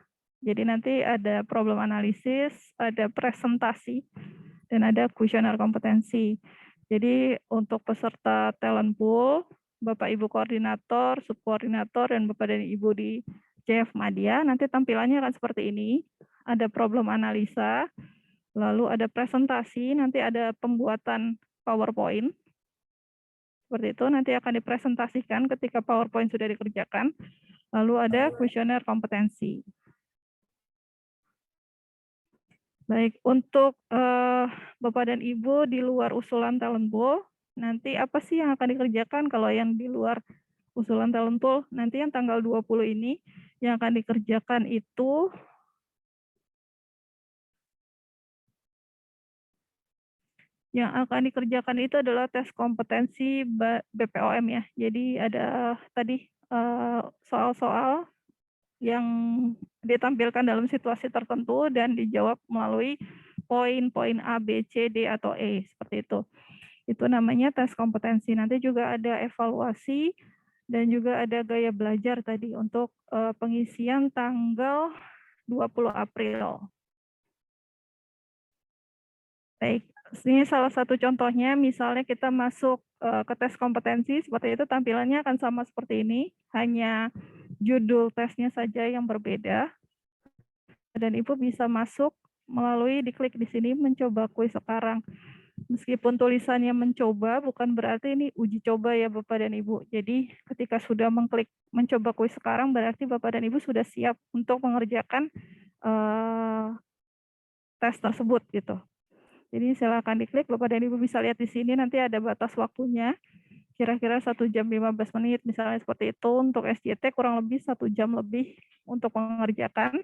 Jadi nanti ada problem analisis, ada presentasi, dan ada kuesioner kompetensi. Jadi untuk peserta talent pool, Bapak Ibu koordinator, subkoordinator, dan Bapak dan Ibu di JF Madya, nanti tampilannya akan seperti ini. Ada problem analisa, lalu ada presentasi, nanti ada pembuatan PowerPoint. Seperti itu, nanti akan dipresentasikan ketika PowerPoint sudah dikerjakan. Lalu ada kuesioner kompetensi. Baik, untuk Bapak dan Ibu di luar usulan talent pool, nanti apa sih yang akan dikerjakan kalau yang di luar usulan talent pool? Nanti yang tanggal 20 ini yang akan dikerjakan itu adalah tes kompetensi BPOM ya. Jadi ada tadi soal-soal yang ditampilkan dalam situasi tertentu dan dijawab melalui poin-poin A, B, C, D, atau E, seperti itu. Itu namanya tes kompetensi. Nanti juga ada evaluasi dan juga ada gaya belajar tadi untuk pengisian tanggal 20 April. Baik, ini salah satu contohnya, misalnya kita masuk ke tes kompetensi, seperti itu tampilannya akan sama seperti ini, hanya judul tesnya saja yang berbeda. Dan Ibu bisa masuk melalui diklik di sini mencoba kuis sekarang. Meskipun tulisannya mencoba, bukan berarti ini uji coba ya Bapak dan Ibu. Jadi ketika sudah mengklik mencoba kuis sekarang, berarti Bapak dan Ibu sudah siap untuk mengerjakan tes tersebut gitu. Jadi silakan diklik, Bapak dan Ibu bisa lihat di sini nanti ada batas waktunya, kira-kira 1 jam 15 menit, misalnya seperti itu. Untuk SJT kurang lebih 1 jam lebih untuk mengerjakan.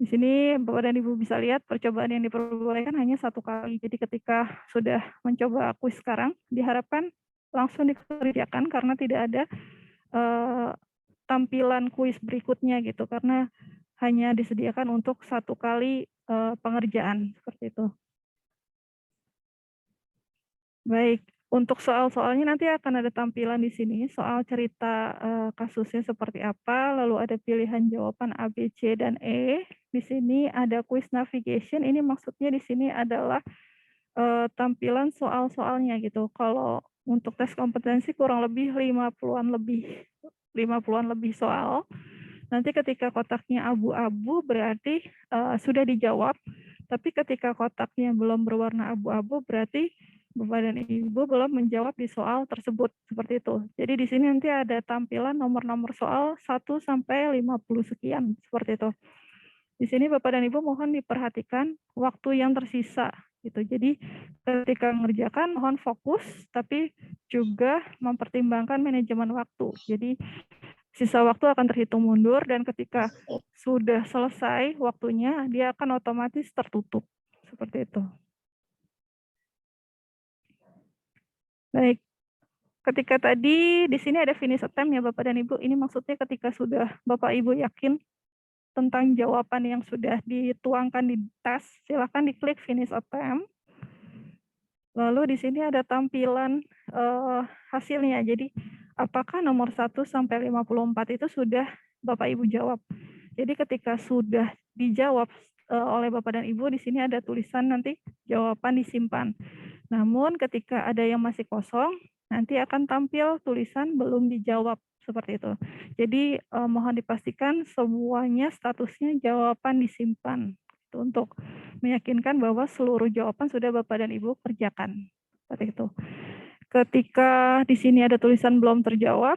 Di sini Bapak dan Ibu bisa lihat percobaan yang diperbolehkan hanya 1 kali. Jadi ketika sudah mencoba kuis sekarang, diharapkan langsung dikerjakan karena tidak ada tampilan kuis berikutnya gitu, karena hanya disediakan untuk 1 kali pengerjaan, seperti itu. Baik, untuk soal-soalnya nanti akan ada tampilan di sini, soal cerita kasusnya seperti apa, lalu ada pilihan jawaban A, B, C, dan E. Di sini ada quiz navigation, ini maksudnya di sini adalah tampilan soal-soalnya gitu. Kalau untuk tes kompetensi kurang lebih 50-an lebih soal. Nanti ketika kotaknya abu-abu berarti sudah dijawab, tapi ketika kotaknya belum berwarna abu-abu berarti Bapak dan Ibu belum menjawab di soal tersebut, seperti itu. Jadi di sini nanti ada tampilan nomor-nomor soal 1 sampai 50 sekian, seperti itu. Di sini Bapak dan Ibu mohon diperhatikan waktu yang tersisa gitu. Jadi ketika mengerjakan mohon fokus tapi juga mempertimbangkan manajemen waktu. Jadi Sisa waktu akan terhitung mundur dan ketika sudah selesai waktunya, dia akan otomatis tertutup. Seperti itu. Baik. Ketika tadi di sini ada finish attempt ya Bapak dan Ibu, ini maksudnya ketika sudah Bapak Ibu yakin tentang jawaban yang sudah dituangkan di tes, silakan diklik finish attempt. Lalu di sini ada tampilan hasilnya. Jadi apakah nomor 1 sampai 54 itu sudah Bapak Ibu jawab. Jadi ketika sudah dijawab oleh Bapak dan Ibu, di sini ada tulisan nanti jawaban disimpan. Namun ketika ada yang masih kosong, nanti akan tampil tulisan belum dijawab seperti itu. Jadi mohon dipastikan semuanya statusnya jawaban disimpan untuk meyakinkan bahwa seluruh jawaban sudah Bapak dan Ibu kerjakan. Seperti itu. Ketika di sini ada tulisan belum terjawab,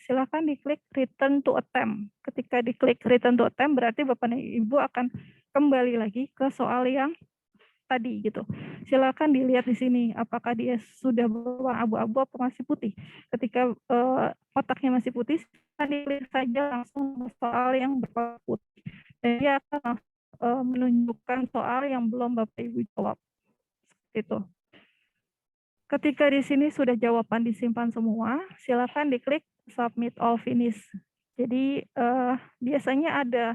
silakan diklik return to attempt. Ketika diklik return to attempt berarti Bapak dan Ibu akan kembali lagi ke soal yang tadi gitu. Silakan dilihat di sini apakah dia sudah berwarna abu-abu atau masih putih. Ketika kotaknya masih putih, silakan diklik saja langsung soal yang berwarna putih. Dan dia akan menunjukkan soal yang belum Bapak Ibu jawab. Itu. Ketika di sini sudah jawaban disimpan semua, silakan diklik submit all finish. Jadi biasanya ada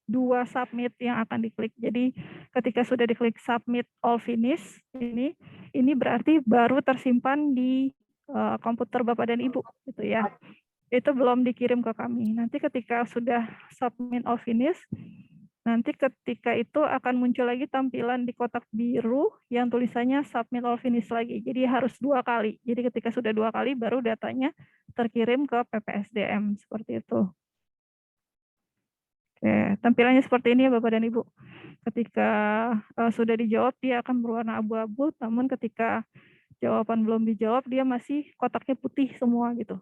2 submit yang akan diklik. Jadi ketika sudah diklik submit all finish, ini berarti baru tersimpan di komputer Bapak dan Ibu, gitu ya. Itu belum dikirim ke kami. Nanti ketika sudah submit all finish, nanti ketika itu akan muncul lagi tampilan di kotak biru yang tulisannya submit all finish lagi. Jadi harus 2 kali. Jadi ketika sudah 2 kali baru datanya terkirim ke PPSDM seperti itu. Oke, tampilannya seperti ini ya Bapak dan Ibu. Ketika sudah dijawab dia akan berwarna abu-abu, namun ketika jawaban belum dijawab dia masih kotaknya putih semua gitu.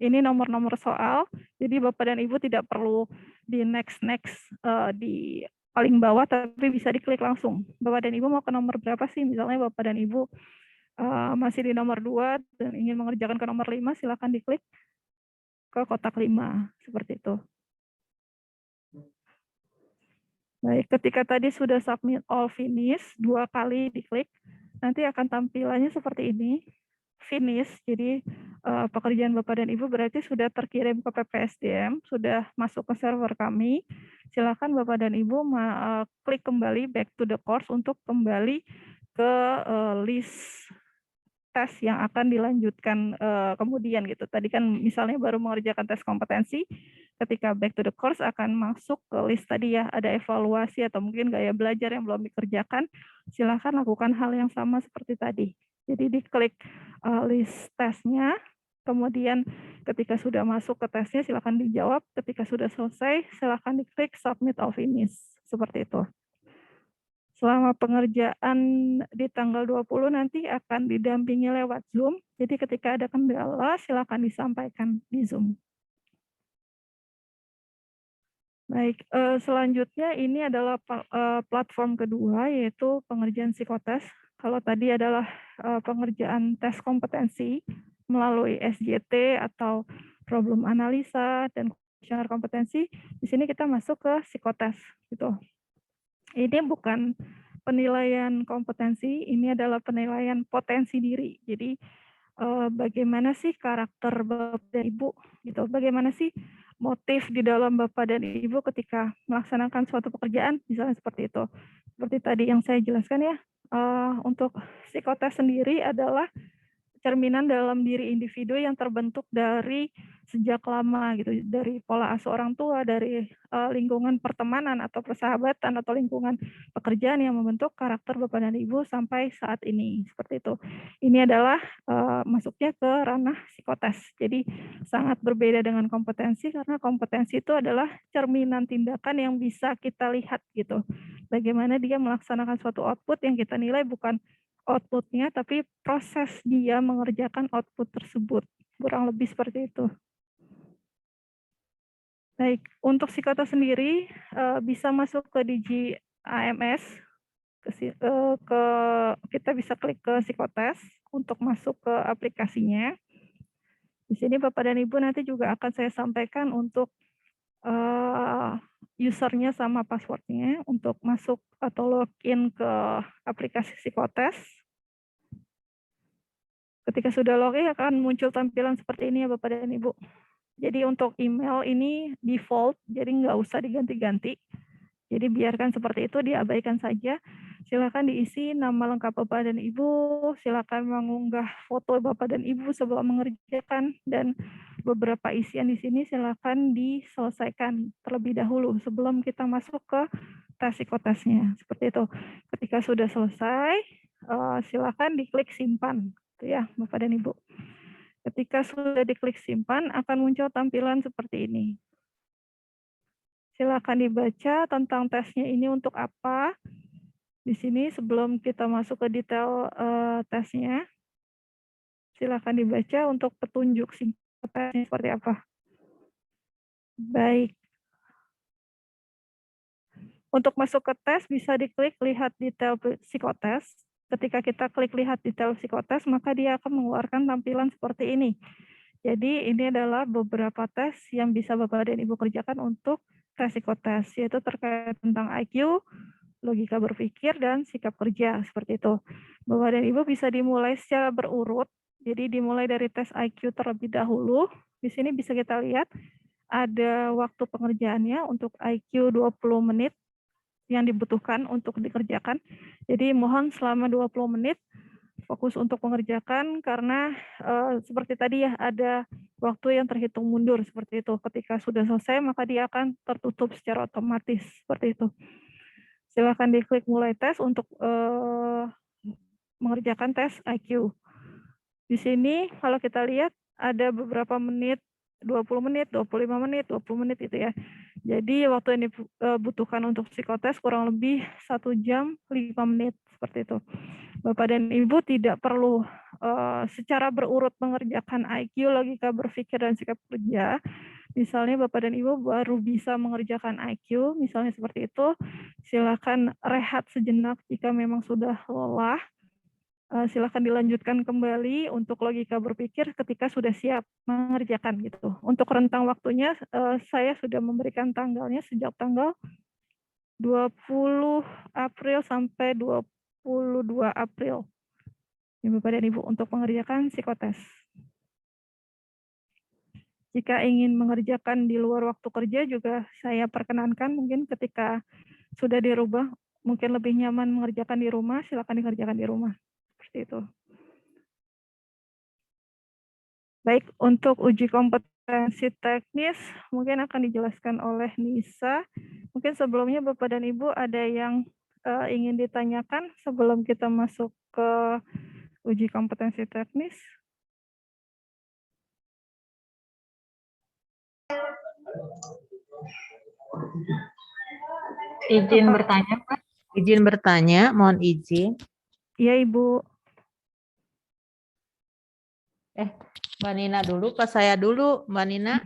Ini nomor-nomor soal, jadi Bapak dan Ibu tidak perlu di next di paling bawah, tapi bisa diklik langsung. Bapak dan Ibu mau ke nomor berapa sih? Misalnya Bapak dan Ibu masih di nomor 2 dan ingin mengerjakan ke nomor 5, silakan diklik ke kotak 5, seperti itu. Baik, ketika tadi sudah submit all finish, 2 kali diklik, nanti akan tampilannya seperti ini, finish. Jadi pekerjaan Bapak dan Ibu berarti sudah terkirim ke PPSDM, sudah masuk ke server kami. Silakan Bapak dan Ibu klik kembali back to the course untuk kembali ke list tes yang akan dilanjutkan kemudian gitu. Tadi kan misalnya baru mengerjakan tes kompetensi, ketika back to the course akan masuk ke list tadi ya, ada evaluasi atau mungkin gaya belajar yang belum dikerjakan, silakan lakukan hal yang sama seperti tadi. Jadi diklik list tesnya, kemudian ketika sudah masuk ke tesnya silakan dijawab, ketika sudah selesai silakan diklik submit all finish, seperti itu. Selama pengerjaan di tanggal 20 nanti akan didampingi lewat Zoom. Jadi ketika ada kendala silakan disampaikan di Zoom. Baik, selanjutnya ini adalah platform kedua yaitu pengerjaan psikotes. Kalau tadi adalah pengerjaan tes kompetensi melalui SJT atau problem analisa dan kuesioner kompetensi, di sini kita masuk ke psikotes gitu. Ini bukan penilaian kompetensi, ini adalah penilaian potensi diri. Jadi bagaimana sih karakter Bapak dan Ibu gitu. Bagaimana sih motif di dalam Bapak dan Ibu ketika melaksanakan suatu pekerjaan, misalnya seperti itu. Seperti tadi yang saya jelaskan ya, untuk psikotes sendiri adalah cerminan dalam diri individu yang terbentuk dari sejak lama gitu, dari pola asuh orang tua, dari lingkungan pertemanan atau persahabatan atau lingkungan pekerjaan yang membentuk karakter Bapak dan Ibu sampai saat ini, seperti itu. Ini adalah masuknya ke ranah psikotes. Jadi sangat berbeda dengan kompetensi karena kompetensi itu adalah cerminan tindakan yang bisa kita lihat gitu. Bagaimana dia melaksanakan suatu output yang kita nilai bukan output-nya, tapi proses dia mengerjakan output tersebut. Kurang lebih seperti itu. Baik, untuk psikotes sendiri bisa masuk ke Digi AMS, kita bisa klik ke psikotes untuk masuk ke aplikasinya. Di sini Bapak dan Ibu nanti juga akan saya sampaikan untuk usernya sama passwordnya untuk masuk atau login ke aplikasi psikotes. Ketika sudah login akan muncul tampilan seperti ini ya Bapak dan Ibu. Jadi untuk email ini default, jadi nggak usah diganti-ganti. Jadi biarkan seperti itu, diabaikan saja. Silakan diisi nama lengkap Bapak dan Ibu, silakan mengunggah foto Bapak dan Ibu sebelum mengerjakan, dan beberapa isian di sini silakan diselesaikan terlebih dahulu sebelum kita masuk ke tes psikotesnya. Seperti itu. Ketika sudah selesai, silakan diklik simpan, gitu ya Bapak dan Ibu. Ketika sudah diklik simpan, akan muncul tampilan seperti ini. Silakan dibaca tentang tesnya ini untuk apa. Di sini sebelum kita masuk ke detail tesnya, silakan dibaca untuk petunjuk singkat tesnya seperti apa. Baik. Untuk masuk ke tes bisa diklik lihat detail psikotes. Ketika kita klik lihat detail psikotes, maka dia akan mengeluarkan tampilan seperti ini. Jadi ini adalah beberapa tes yang bisa Bapak dan Ibu kerjakan untuk tes psikotes, yaitu terkait tentang IQ, logika berpikir, dan sikap kerja, seperti itu. Bapak dan Ibu bisa dimulai secara berurut, jadi dimulai dari tes IQ terlebih dahulu. Di sini bisa kita lihat ada waktu pengerjaannya untuk IQ 20 menit yang dibutuhkan untuk dikerjakan. Jadi mohon selama 20 menit fokus untuk mengerjakan karena seperti tadi ya ada waktu yang terhitung mundur seperti itu. Ketika sudah selesai maka dia akan tertutup secara otomatis seperti itu. Silakan diklik mulai tes untuk mengerjakan tes IQ. Di sini kalau kita lihat ada beberapa menit, 20 menit, 25 menit, 20 menit itu ya. Jadi waktu yang dibutuhkan untuk psikotes kurang lebih 1 jam 5 menit seperti itu. Bapak dan Ibu tidak perlu secara berurut mengerjakan IQ, logika berpikir, dan sikap kerja. Misalnya Bapak dan Ibu baru bisa mengerjakan IQ, misalnya seperti itu, silakan rehat sejenak jika memang sudah lelah. Silakan dilanjutkan kembali untuk logika berpikir ketika sudah siap mengerjakan gitu. Untuk rentang waktunya saya sudah memberikan tanggalnya sejak tanggal 20 April sampai 22 April. Ya, Bapak dan Ibu untuk mengerjakan psikotes. Jika ingin mengerjakan di luar waktu kerja juga saya perkenankan mungkin ketika sudah dirubah mungkin lebih nyaman mengerjakan di rumah, silakan dikerjakan di rumah. Seperti itu. Baik, untuk uji kompetensi teknis mungkin akan dijelaskan oleh Nisa. Mungkin sebelumnya Bapak dan Ibu ada yang ingin ditanyakan sebelum kita masuk ke uji kompetensi teknis? Izin bertanya, Pak. Izin bertanya, mohon izin. Iya, Ibu. Mbak Nina dulu, Pak saya dulu, Mbak Nina.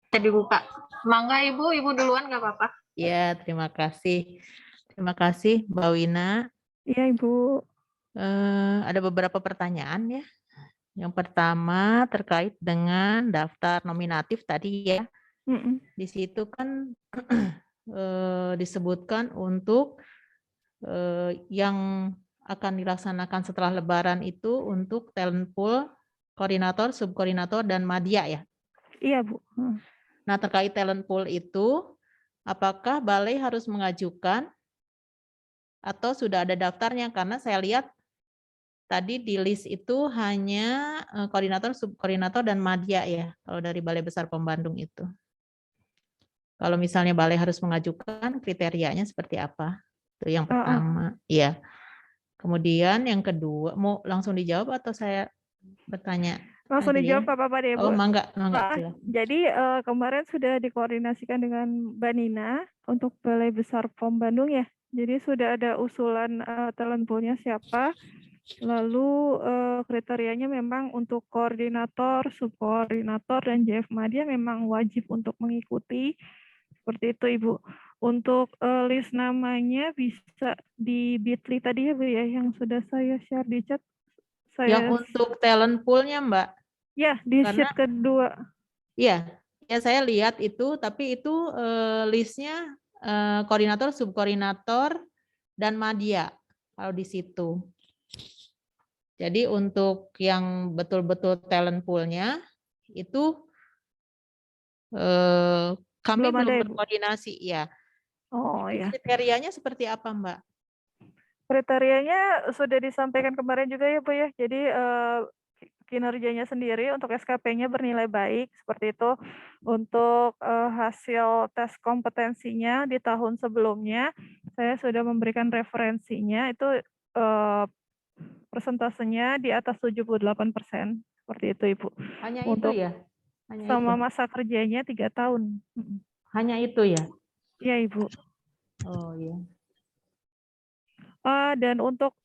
Bisa dibuka. Mangga Ibu duluan nggak apa-apa. Ya, terima kasih. Terima kasih, Mbak Wina. Iya, Ibu. Ada beberapa pertanyaan ya. Yang pertama terkait dengan daftar nominatif tadi ya. Di situ kan disebutkan untuk yang akan dilaksanakan setelah Lebaran itu untuk talent pool, koordinator, subkoordinator, dan madya ya? Iya, Bu. Nah, terkait talent pool itu, apakah balai harus mengajukan atau sudah ada daftarnya? Karena saya lihat tadi di list itu hanya koordinator, subkoordinator, dan madya ya, kalau dari Balai Besar POM Bandung itu. Kalau misalnya balai harus mengajukan, kriterianya seperti apa? Itu yang pertama. Iya. Kemudian yang kedua, mau langsung dijawab atau saya bertanya? Langsung dijawab apa-apa deh, Bu. Oh, mangga. Jadi kemarin sudah dikoordinasikan dengan Mbak Nina untuk Balai Besar POM Bandung ya. Jadi sudah ada usulan talent pool-nya siapa. Lalu kriterianya memang untuk koordinator, subkoordinator, dan JF Madya memang wajib untuk mengikuti. Seperti itu, Ibu. Untuk list namanya bisa di Bitly tadi ya Bu ya, yang sudah saya share di chat. Yang Saya untuk talent pool-nya, Mbak. ya di Karena sheet kedua. iya, ya saya lihat itu, tapi itu listnya koordinator, subkoordinator, dan media kalau di situ. Jadi untuk yang betul-betul talent pool-nya itu kami Belum ada belum ya, Bu? berkoordinasi ya. Oh Itu ya. kriterianya seperti apa, Mbak? Kriterianya sudah disampaikan kemarin juga ya, Bu ya. Jadi kinerjanya sendiri untuk SKP-nya bernilai baik seperti itu. Untuk hasil tes kompetensinya di tahun sebelumnya, saya sudah memberikan referensinya itu persentasenya di atas 78%. Seperti itu, Ibu. Hanya itu Untuk ya? Hanya sama itu? masa kerjanya 3 tahun. Hanya itu ya? Iya, Ibu. Oh iya. Dan untuk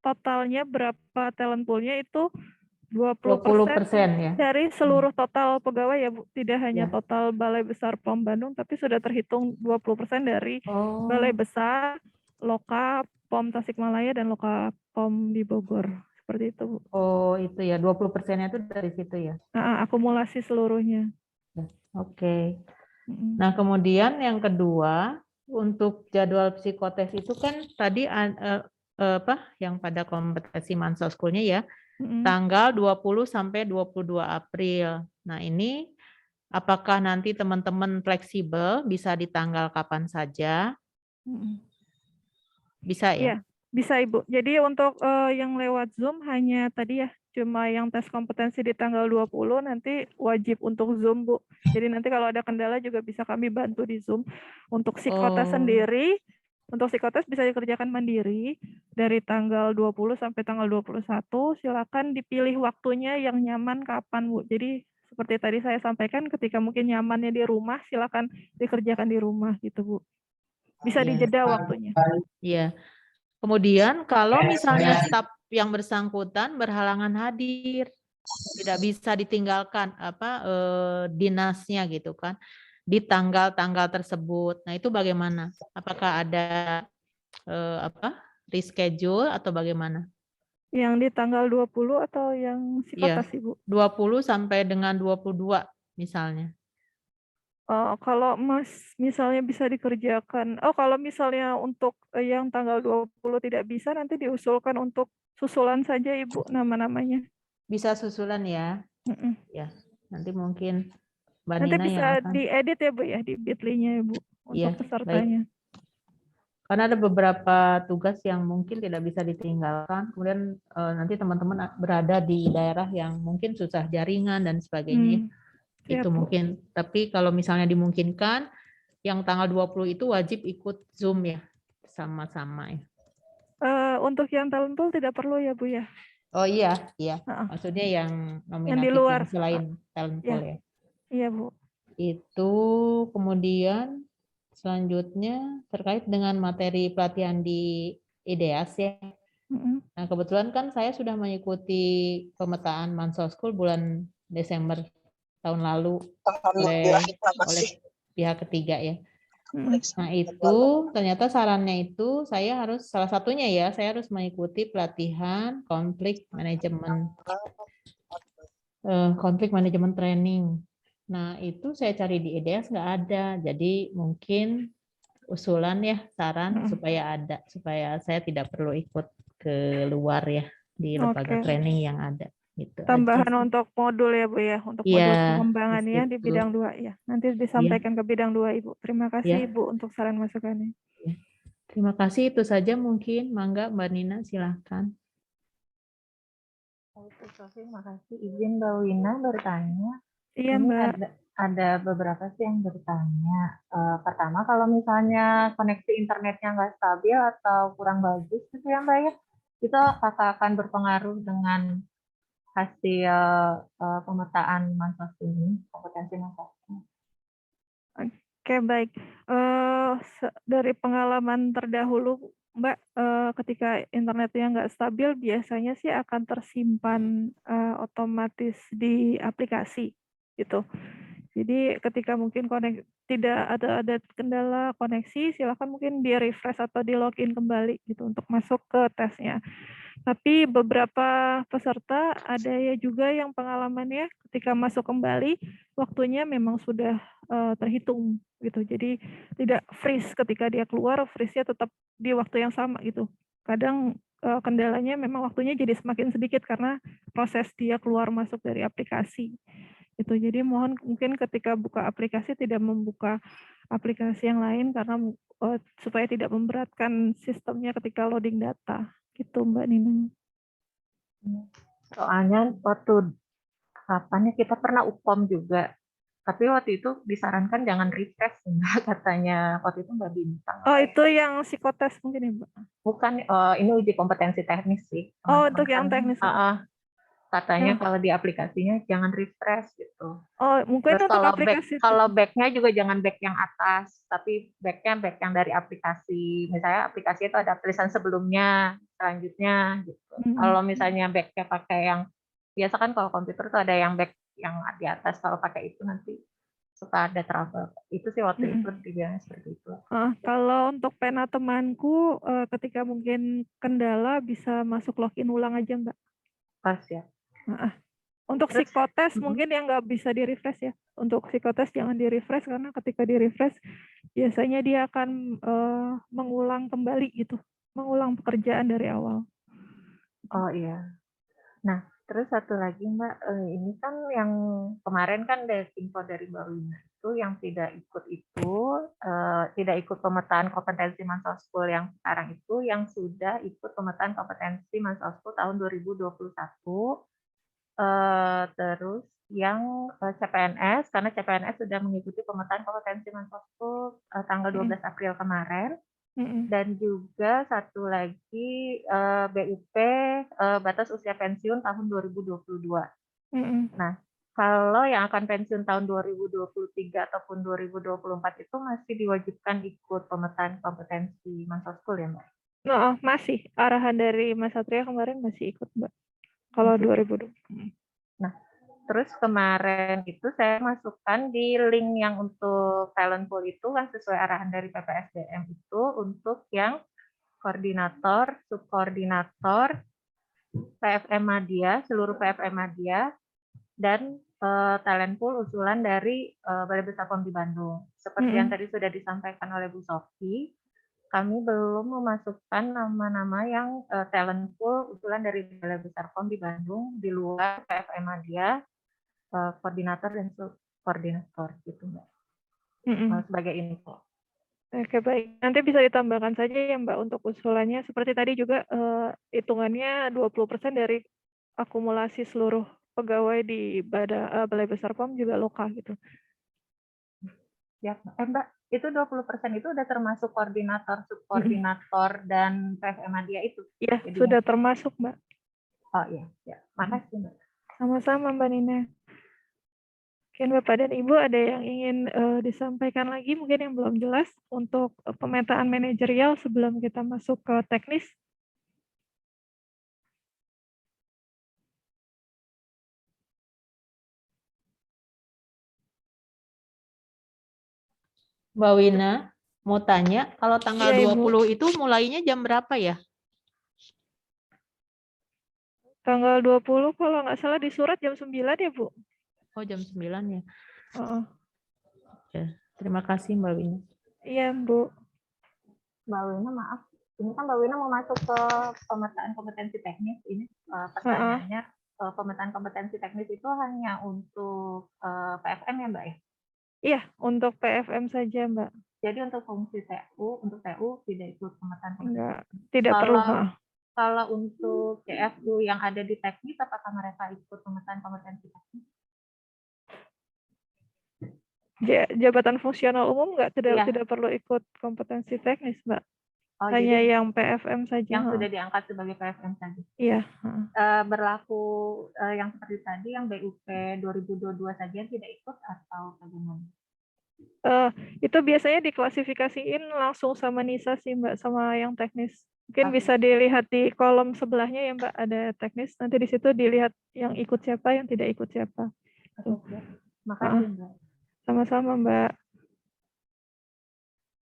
totalnya berapa talent pool-nya itu 20% 20% ya? dari seluruh total pegawai ya, Bu. Tidak hanya Ya. total Balai Besar POM Bandung, tapi sudah terhitung 20% dari Balai Oh, Besar, Loka, POM Tasikmalaya, dan Loka POM di Bogor. Seperti itu, Bu. oh itu ya, 20%-nya itu dari situ ya? Akumulasi seluruhnya. Oke. Mm. Nah, kemudian yang kedua, untuk jadwal psikotes itu kan tadi apa yang pada kompetensi Mansoskulnya ya, Mm. tanggal 20 sampai 22 April. Nah, ini apakah nanti teman-teman fleksibel bisa di tanggal kapan saja? Mm. Bisa ya? Iya, bisa Ibu. Jadi untuk yang lewat Zoom hanya tadi ya, cuma yang tes kompetensi di tanggal 20 nanti wajib untuk Zoom, Bu. Jadi nanti kalau ada kendala juga bisa kami bantu di Zoom. Untuk psikotes sendiri, untuk psikotes bisa dikerjakan mandiri dari tanggal 20 sampai tanggal 21. Silakan dipilih waktunya yang nyaman kapan, Bu. Jadi seperti tadi saya sampaikan, ketika mungkin nyamannya di rumah, silakan dikerjakan di rumah gitu, Bu. Bisa Iya. dijeda waktunya. Iya. Kemudian kalau misalnya staf yang bersangkutan berhalangan hadir, tidak bisa ditinggalkan dinasnya gitu kan di tanggal-tanggal tersebut. Nah, itu bagaimana? Apakah ada reschedule atau bagaimana? Yang di tanggal 20 atau yang Iya, psikotes, Ibu? 20 sampai dengan 22 misalnya. Kalau misalnya bisa dikerjakan, kalau misalnya untuk yang tanggal 20 tidak bisa, nanti diusulkan untuk susulan saja, Ibu, nama-namanya. Bisa susulan ya. Mm-mm. Ya, nanti mungkin Mbak Nanti Nina yang bisa akan. diedit ya, Bu, ya, di Bitly-nya, Ibu, Iya, untuk baik. pesertanya. Karena ada beberapa tugas yang mungkin tidak bisa ditinggalkan. Kemudian nanti teman-teman berada di daerah yang mungkin susah jaringan dan sebagainya. Siap, Itu Bu. mungkin. Tapi kalau misalnya dimungkinkan, yang tanggal 20 itu wajib ikut Zoom ya. Sama-sama ya. Untuk yang talent pool tidak perlu ya, Bu, ya? Oh iya, iya. Heeh. Maksudnya yang Yang di nominatif luar. yang selain talent pool ya. Iya, Bu. Itu kemudian selanjutnya terkait dengan materi pelatihan di IDEAS ya. Mm-mm. Nah, kebetulan kan saya sudah mengikuti pemetaan Mansoskul bulan Desember tahun lalu oleh pihak ketiga ya. Mm-mm. Nah, itu ternyata sarannya itu saya harus salah satunya ya, saya harus mengikuti pelatihan konflik manajemen training. Nah, itu saya cari di IDEAS nggak ada. Jadi mungkin usulan ya, saran supaya ada, supaya saya tidak perlu ikut ke luar ya di lembaga Oke. training yang ada. Gitu Tambahan aja sih. untuk modul ya, Bu, ya, untuk Iya, modul di pengembangannya di situ. bidang 2 ya. Nanti disampaikan ke bidang 2, Ibu. Terima kasih, Ya. Ibu, untuk saran masukannya. Ya. Terima kasih, itu saja mungkin. Mangga Mbak Nina, silahkan. Oke, terima kasih. Izin Mbak Wina bertanya. Iya, Ini Mbak. ada beberapa sih yang bertanya. Pertama, kalau misalnya koneksi internetnya nggak stabil atau kurang bagus gitu ya Mbak ya, itu apakah akan berpengaruh dengan hasil pemetaan Mansos ini, kompetensi Mansos? Oke, baik. Dari pengalaman terdahulu, Mbak, ketika internetnya nggak stabil, biasanya sih akan tersimpan otomatis di aplikasi, gitu. Jadi ketika mungkin tidak ada kendala koneksi, silakan mungkin di-refresh atau di-login kembali gitu untuk masuk ke tesnya. Tapi beberapa peserta ada ya juga yang pengalamannya ketika masuk kembali, waktunya memang sudah terhitung gitu. Jadi tidak freeze ketika dia keluar, freeze-nya tetap di waktu yang sama gitu. Kadang kendalanya memang waktunya jadi semakin sedikit karena proses dia keluar masuk dari aplikasi. Itu jadi mohon mungkin ketika buka aplikasi tidak membuka aplikasi yang lain karena supaya tidak memberatkan sistemnya ketika loading data. Gitu Mbak Nina. Soalnya waktu kapan ya kita pernah UPOM juga. Tapi waktu itu disarankan jangan refresh, Mbak, katanya waktu itu Mbak Bintang. Oh, itu yang psikotes mungkin ya, Mbak? Bukan, ini uji kompetensi teknis sih. Oh, Teman-teman untuk yang kan, teknis. katanya Ya. kalau di aplikasinya jangan refresh gitu. Oh, mungkin Terus untuk aplikasi kalau back-nya juga jangan back yang atas, tapi back-nya back yang dari aplikasi. Misalnya aplikasi itu ada tulisan sebelumnya, selanjutnya gitu. Kalau misalnya back-nya pakai yang biasa kan kalau komputer tuh ada yang back yang di atas, kalau pakai itu nanti suka ada trouble. Itu sih waktu itu dibilangnya seperti itu. Kalau untuk pena temanku, ketika mungkin kendala bisa masuk login ulang aja, Mbak. Pas ya. Untuk psikotes mungkin yang nggak bisa di-refresh ya. Untuk psikotes jangan di-refresh karena ketika di-refresh biasanya dia akan mengulang kembali gitu, mengulang pekerjaan dari awal. Oh iya. Nah, terus satu lagi Mbak, ini kan yang kemarin kan dari info dari Mbak Wina itu yang tidak ikut pemetaan kompetensi Mansoskul yang sekarang itu, yang sudah ikut pemetaan kompetensi Mansoskul tahun 2021. Terus yang CPNS, karena CPNS sudah mengikuti pemetaan kompetensi Mansoskul tanggal 12 April kemarin. Dan juga satu lagi BUP batas usia pensiun tahun 2022. Nah, kalau yang akan pensiun tahun 2023 ataupun 2024 itu masih diwajibkan ikut pemetaan kompetensi Mansoskul ya, Mbak? Masih. Arahan dari Mas Satria kemarin masih ikut, Mbak. Kalau 2020. Nah, terus kemarin itu saya masukkan di link yang untuk talent pool itu kan sesuai arahan dari PPSDM itu untuk yang koordinator, subkoordinator, PFM Madya, seluruh PFM Madya, dan talent pool usulan dari Balai Besar POM di Bandung. Seperti yang tadi sudah disampaikan oleh Bu Sofi, kami belum memasukkan nama-nama yang talent pool usulan dari Balai Besar POM di Bandung di luar PFM Madya, koordinator dan subkoordinator gitu Mbak. Sebagai info. Oke, baik. Nanti bisa ditambahkan saja ya Mbak untuk usulannya. Seperti tadi juga hitungannya 20% dari akumulasi seluruh pegawai di Balai Besar POM juga lokal gitu. Ya, Mbak, itu 20% itu udah termasuk koordinator, subkoordinator, dan PFM Madya itu? Iya, sudah termasuk Mbak. Oh iya, ya. Makasih Mbak. Sama-sama Mbak Nina. Mungkin Bapak dan Ibu ada yang ingin disampaikan lagi mungkin yang belum jelas untuk pemetaan manajerial sebelum kita masuk ke teknis? Mbak Wina, mau tanya, kalau tanggal Iya, 20 itu mulainya jam berapa ya? Tanggal 20 kalau nggak salah di surat jam 9 ya, Bu? Oh, jam 9 ya? Ya, terima kasih Mbak Wina. Iya, Bu. Mbak Wina, maaf. Ini kan Mbak Wina mau masuk ke pemetaan kompetensi teknis. Ini pertanyaannya, pemetaan kompetensi teknis itu hanya untuk PFM ya, Mbak ya? Iya, untuk PFM saja, Mbak. Jadi untuk fungsi TU, untuk TU tidak ikut pemetaan kompetensi. Enggak, tidak perlu. Kalau untuk CFU yang ada di teknis, apakah mereka ikut pemetaan kompetensi teknis? Jabatan fungsional umum tidak perlu ikut kompetensi teknis, Mbak. Hanya yang PFM saja. Yang sudah diangkat sebagai PFM saja. Iya. Berlaku yang seperti tadi, yang BUP 2022 saja tidak ikut atau bagaimana? Itu biasanya diklasifikasiin langsung sama Nisa sih Mbak, sama yang teknis. Mungkin bisa dilihat di kolom sebelahnya ya Mbak, ada teknis. Nanti di situ dilihat yang ikut siapa, yang tidak ikut siapa. Makasih Mbak. Sama-sama, Mbak.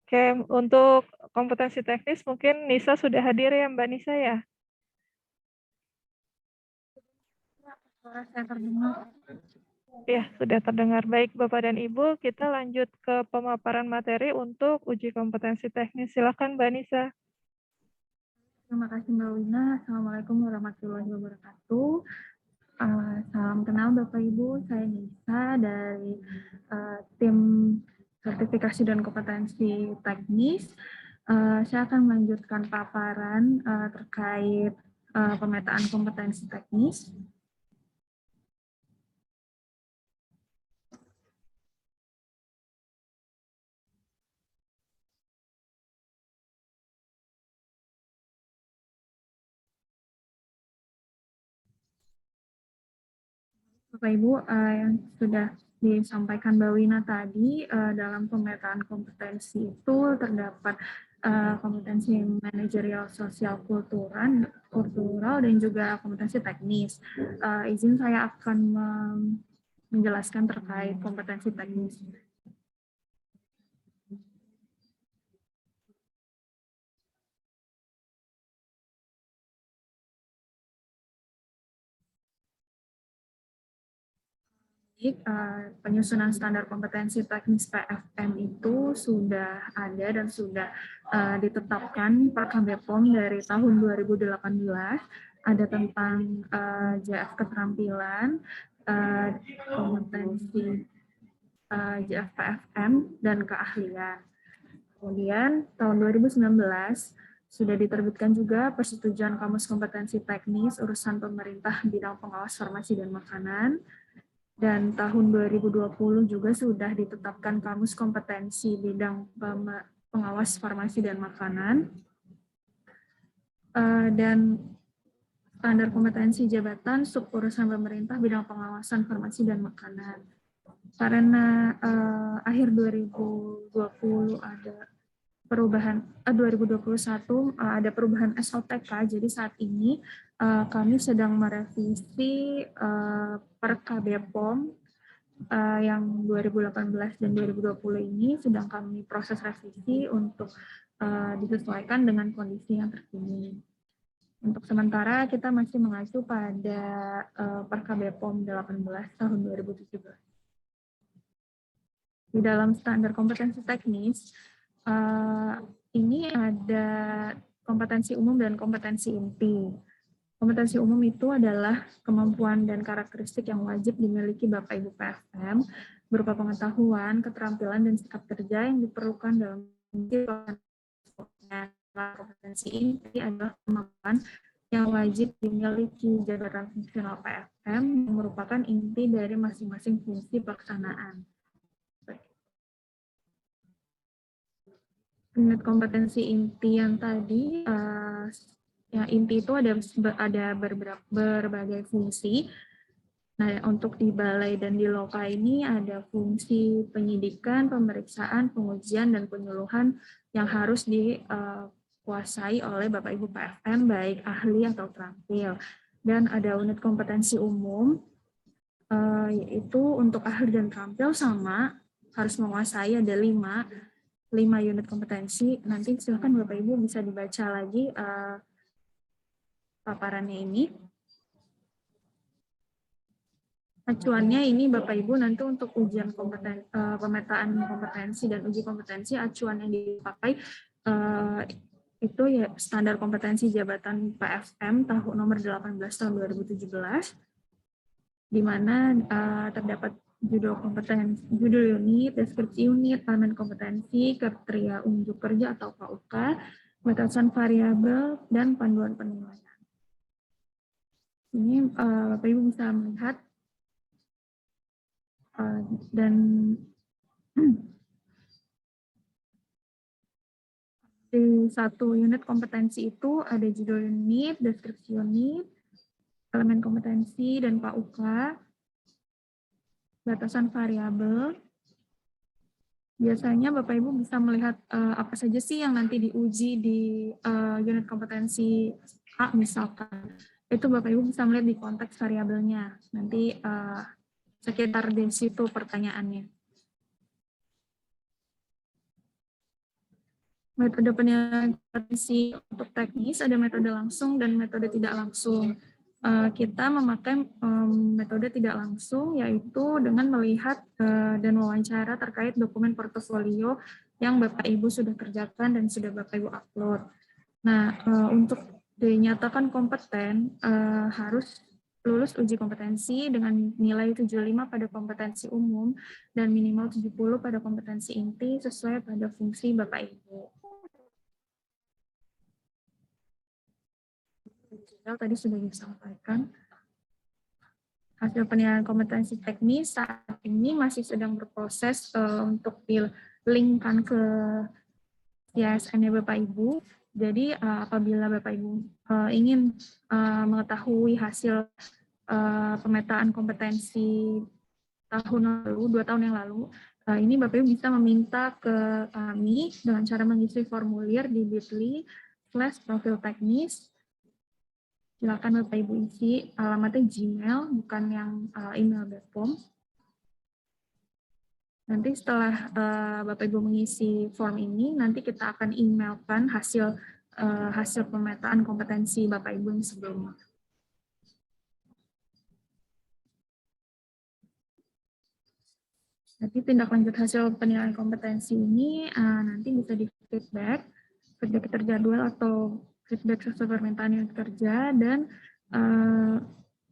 Oke, untuk kompetensi teknis mungkin Nisa sudah hadir ya, Mbak Nisa ya? Suara saya terdengar. Ya, sudah terdengar. Baik, Bapak dan Ibu, kita lanjut ke pemaparan materi untuk uji kompetensi teknis. Silakan, Mbak Nisa. Terima kasih Mbak Wina. Assalamualaikum warahmatullahi wabarakatuh. Salam kenal Bapak Ibu, saya Nisa dari tim sertifikasi dan kompetensi teknis. Saya akan melanjutkan paparan terkait pemetaan kompetensi teknis. Bapak Ibu, yang sudah disampaikan Mbak Wina tadi, dalam pemetaan kompetensi itu terdapat kompetensi manajerial sosial kultural dan juga kompetensi teknis. Izin saya akan menjelaskan terkait kompetensi teknis. Penyusunan standar kompetensi teknis PFM itu sudah ada dan sudah ditetapkan Perkab BPOM dari tahun 2018. Ada tentang JF keterampilan, kompetensi JF PFM, dan keahlian. Kemudian tahun 2019 sudah diterbitkan juga persetujuan Kamus Kompetensi Teknis urusan pemerintah bidang pengawas farmasi dan makanan. Dan tahun 2020 juga sudah ditetapkan Kamus Kompetensi Bidang Pengawas Farmasi dan Makanan. Dan Standar Kompetensi Jabatan Suburusan Pemerintah Bidang Pengawasan Farmasi dan Makanan. Karena akhir 2020 ada perubahan, 2021 ada perubahan SOTK, jadi saat ini kami sedang merevisi Perkab BPOM yang 2018 dan 2020 ini sedang kami proses revisi untuk disesuaikan dengan kondisi yang terkini. Untuk sementara kita masih mengacu pada Perkab BPOM 18 tahun 2017. Di dalam standar kompetensi teknis, ini ada kompetensi umum dan kompetensi inti. Kompetensi umum itu adalah kemampuan dan karakteristik yang wajib dimiliki Bapak Ibu PFM berupa pengetahuan, keterampilan, dan sikap kerja yang diperlukan dalam kompetensi inti adalah kemampuan yang wajib dimiliki jabatan fungsional PFM yang merupakan inti dari masing-masing fungsi pelaksanaan. Unit kompetensi inti yang tadi, ya inti itu ada berbagai fungsi. Nah, untuk di balai dan di loka ini ada fungsi penyidikan, pemeriksaan, pengujian, dan penyuluhan yang harus dikuasai oleh Bapak Ibu PFM, baik ahli atau terampil. Dan ada unit kompetensi umum, yaitu untuk ahli dan terampil sama, harus menguasai ada 5 unit kompetensi. Nanti silakan Bapak Ibu bisa dibaca lagi paparannya ini. Acuannya ini Bapak Ibu nanti untuk ujian pemetaan kompetensi dan uji kompetensi, acuan yang dipakai itu ya standar kompetensi jabatan PFM tahun nomor 18 tahun 2017, di mana terdapat judul unit, deskripsi unit, elemen kompetensi, kriteria unjuk kerja atau KUK, batasan variabel, dan panduan penilaian. Ini Bapak Ibu bisa melihat dan di satu unit kompetensi itu ada judul unit, deskripsi unit, elemen kompetensi, dan KUK, batasan variabel. Biasanya Bapak Ibu bisa melihat apa saja sih yang nanti diuji di unit kompetensi A misalkan. Itu Bapak Ibu bisa melihat di konteks variabelnya. Nanti sekitar di situ pertanyaannya. Metode penilaian kompetensi untuk teknis ada metode langsung dan metode tidak langsung. Kita memakai metode tidak langsung, yaitu dengan melihat dan wawancara terkait dokumen portofolio yang Bapak Ibu sudah kerjakan dan sudah Bapak Ibu upload. Nah, untuk dinyatakan kompeten harus lulus uji kompetensi dengan nilai 75 pada kompetensi umum dan minimal 70 pada kompetensi inti sesuai pada fungsi Bapak Ibu. Tadi sudah disampaikan. Hasil penilaian kompetensi teknis saat ini masih sedang berproses untuk di-linkkan ke CSN-nya Bapak Ibu. Jadi apabila Bapak Ibu ingin mengetahui hasil pemetaan kompetensi tahun lalu, 2 tahun yang lalu, ini Bapak Ibu bisa meminta ke kami dengan cara mengisi formulir di bit.ly/profil teknis. Silakan Bapak Ibu isi alamatnya Gmail, bukan yang email BPOM. Nanti setelah Bapak Ibu mengisi form ini, nanti kita akan emailkan hasil pemetaan kompetensi Bapak Ibu yang sebelumnya. Nanti tindak lanjut hasil penilaian kompetensi ini nanti bisa di feedback terjadwal atau feedback sesuai permintaan yang kerja, dan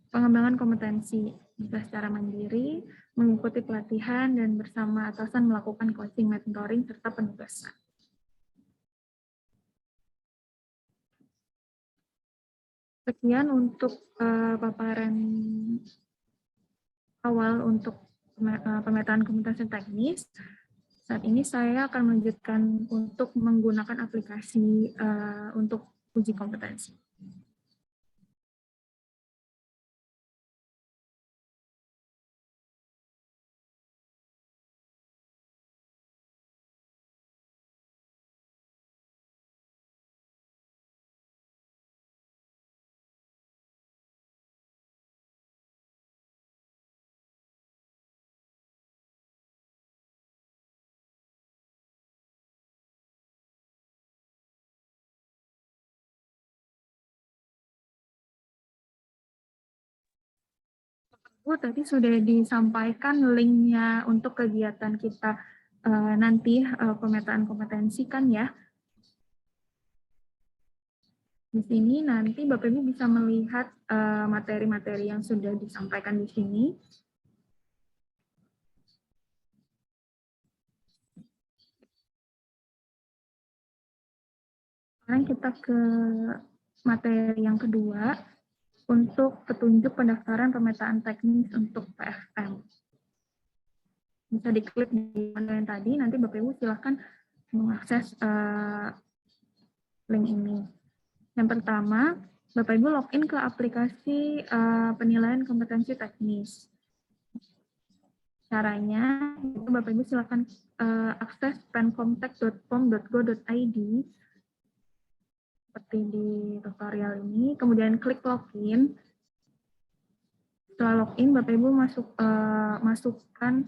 pengembangan kompetensi bisa secara mandiri, mengikuti pelatihan, dan bersama atasan melakukan coaching, mentoring, serta penugasan. Sekian untuk paparan awal untuk pemetaan kompetensi teknis. Saat ini saya akan melanjutkan untuk menggunakan aplikasi untuk uji kompetensi. Tadi sudah disampaikan linknya untuk kegiatan kita nanti pemetaan kompetensi kan ya. Di sini nanti Bapak Ibu bisa melihat materi-materi yang sudah disampaikan di sini. Sekarang kita ke materi yang kedua, untuk petunjuk pendaftaran pemetaan teknis untuk PFM. Bisa diklik di menu yang tadi, nanti Bapak Ibu silakan mengakses link ini. Yang pertama, Bapak Ibu login ke aplikasi penilaian kompetensi teknis. Caranya, Bapak Ibu silakan akses penkomtek.pom.go.id seperti di tutorial ini, kemudian klik login. Setelah login, Bapak Ibu masukkan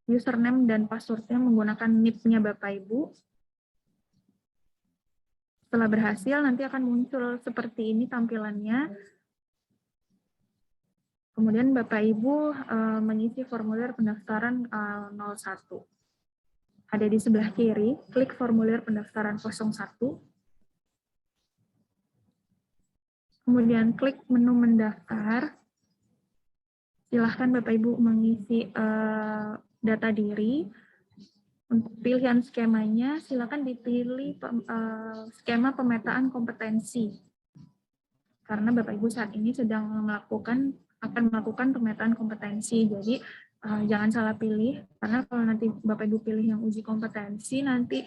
username dan passwordnya menggunakan NIP-nya Bapak Ibu. Setelah berhasil, nanti akan muncul seperti ini tampilannya. Kemudian Bapak Ibu mengisi formulir pendaftaran 01. Ada di sebelah kiri, klik formulir pendaftaran 01. Kemudian klik menu mendaftar. Silahkan Bapak Ibu mengisi data diri. Untuk pilihan skemanya, silakan dipilih skema pemetaan kompetensi. Karena Bapak Ibu saat ini sedang akan melakukan pemetaan kompetensi. Jadi jangan salah pilih, karena kalau nanti Bapak Ibu pilih yang uji kompetensi, nanti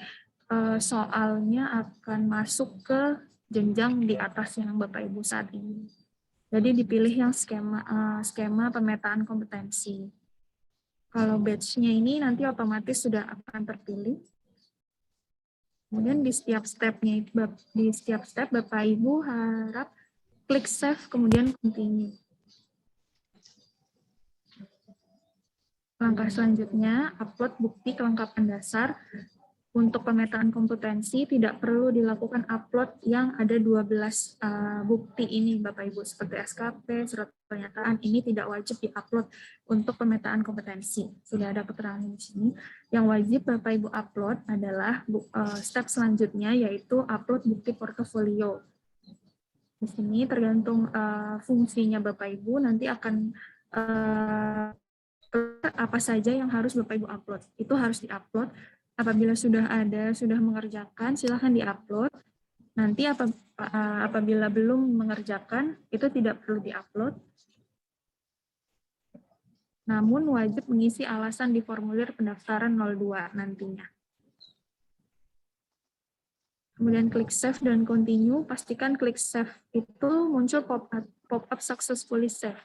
soalnya akan masuk ke jenjang di atas yang Bapak Ibu saat ini. Jadi dipilih yang skema pemetaan kompetensi. Kalau batch-nya ini nanti otomatis sudah akan terpilih. Kemudian di setiap step Bapak Ibu harap klik save, kemudian continue. Langkah selanjutnya, upload bukti kelengkapan dasar. untuk pemetaan kompetensi tidak perlu dilakukan upload yang ada 12 bukti ini Bapak Ibu, seperti SKP, surat pernyataan, ini tidak wajib diupload untuk pemetaan kompetensi. Sudah ada keterangan di sini. Yang wajib Bapak Ibu upload adalah step selanjutnya, yaitu upload bukti portofolio. Di sini tergantung fungsinya Bapak Ibu, nanti akan apa saja yang harus Bapak Ibu upload. Itu harus diupload. Apabila sudah ada, sudah mengerjakan, silahkan diupload. Nanti apabila belum mengerjakan, itu tidak perlu diupload. Namun wajib mengisi alasan di formulir pendaftaran 02 nantinya. Kemudian klik save dan continue, pastikan klik save itu muncul pop-up successfully save.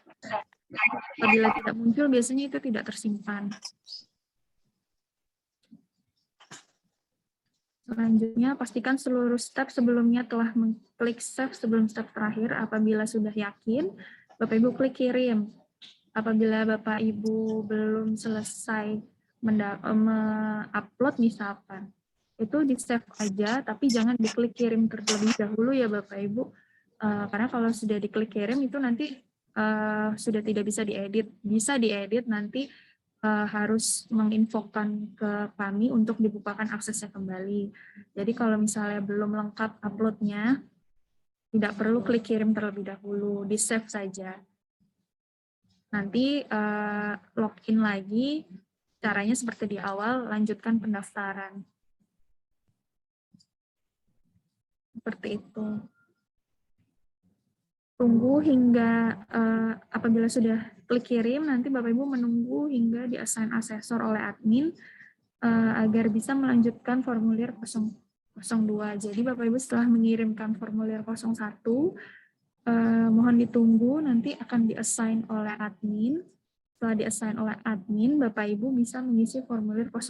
Apabila tidak muncul, biasanya itu tidak tersimpan. Selanjutnya, pastikan seluruh step sebelumnya telah mengklik save sebelum step terakhir. Apabila sudah yakin, Bapak Ibu klik kirim. Apabila Bapak Ibu belum selesai upload misalkan, itu di save aja, tapi jangan diklik kirim terlebih dahulu ya Bapak Ibu. Karena kalau sudah diklik kirim itu nanti sudah tidak bisa diedit. Bisa diedit nanti harus menginfokan ke kami untuk dibukakan aksesnya kembali. Jadi kalau misalnya belum lengkap uploadnya, tidak perlu klik kirim terlebih dahulu, di save saja. Nanti login lagi, caranya seperti di awal, lanjutkan pendaftaran. Seperti itu. Tunggu hingga apabila sudah klik kirim, nanti Bapak Ibu menunggu hingga di-assign asesor oleh admin agar bisa melanjutkan formulir 002. Jadi Bapak Ibu setelah mengirimkan formulir 01, mohon ditunggu, nanti akan di-assign oleh admin. Setelah di-assign oleh admin, Bapak Ibu bisa mengisi formulir 02.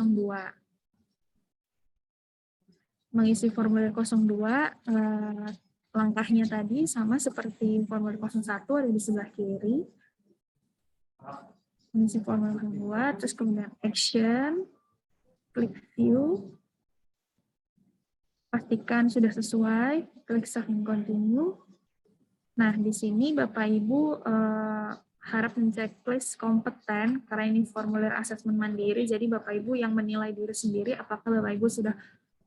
Mengisi formulir 02, langkahnya tadi sama seperti formulir 01, ada di sebelah kiri. Mengisi formulir 02, terus kemudian action, klik view, pastikan sudah sesuai, klik save and continue. Nah, di sini Bapak Ibu harap menceklis kompeten, karena ini formulir asesmen mandiri, jadi Bapak Ibu yang menilai diri sendiri apakah Bapak Ibu sudah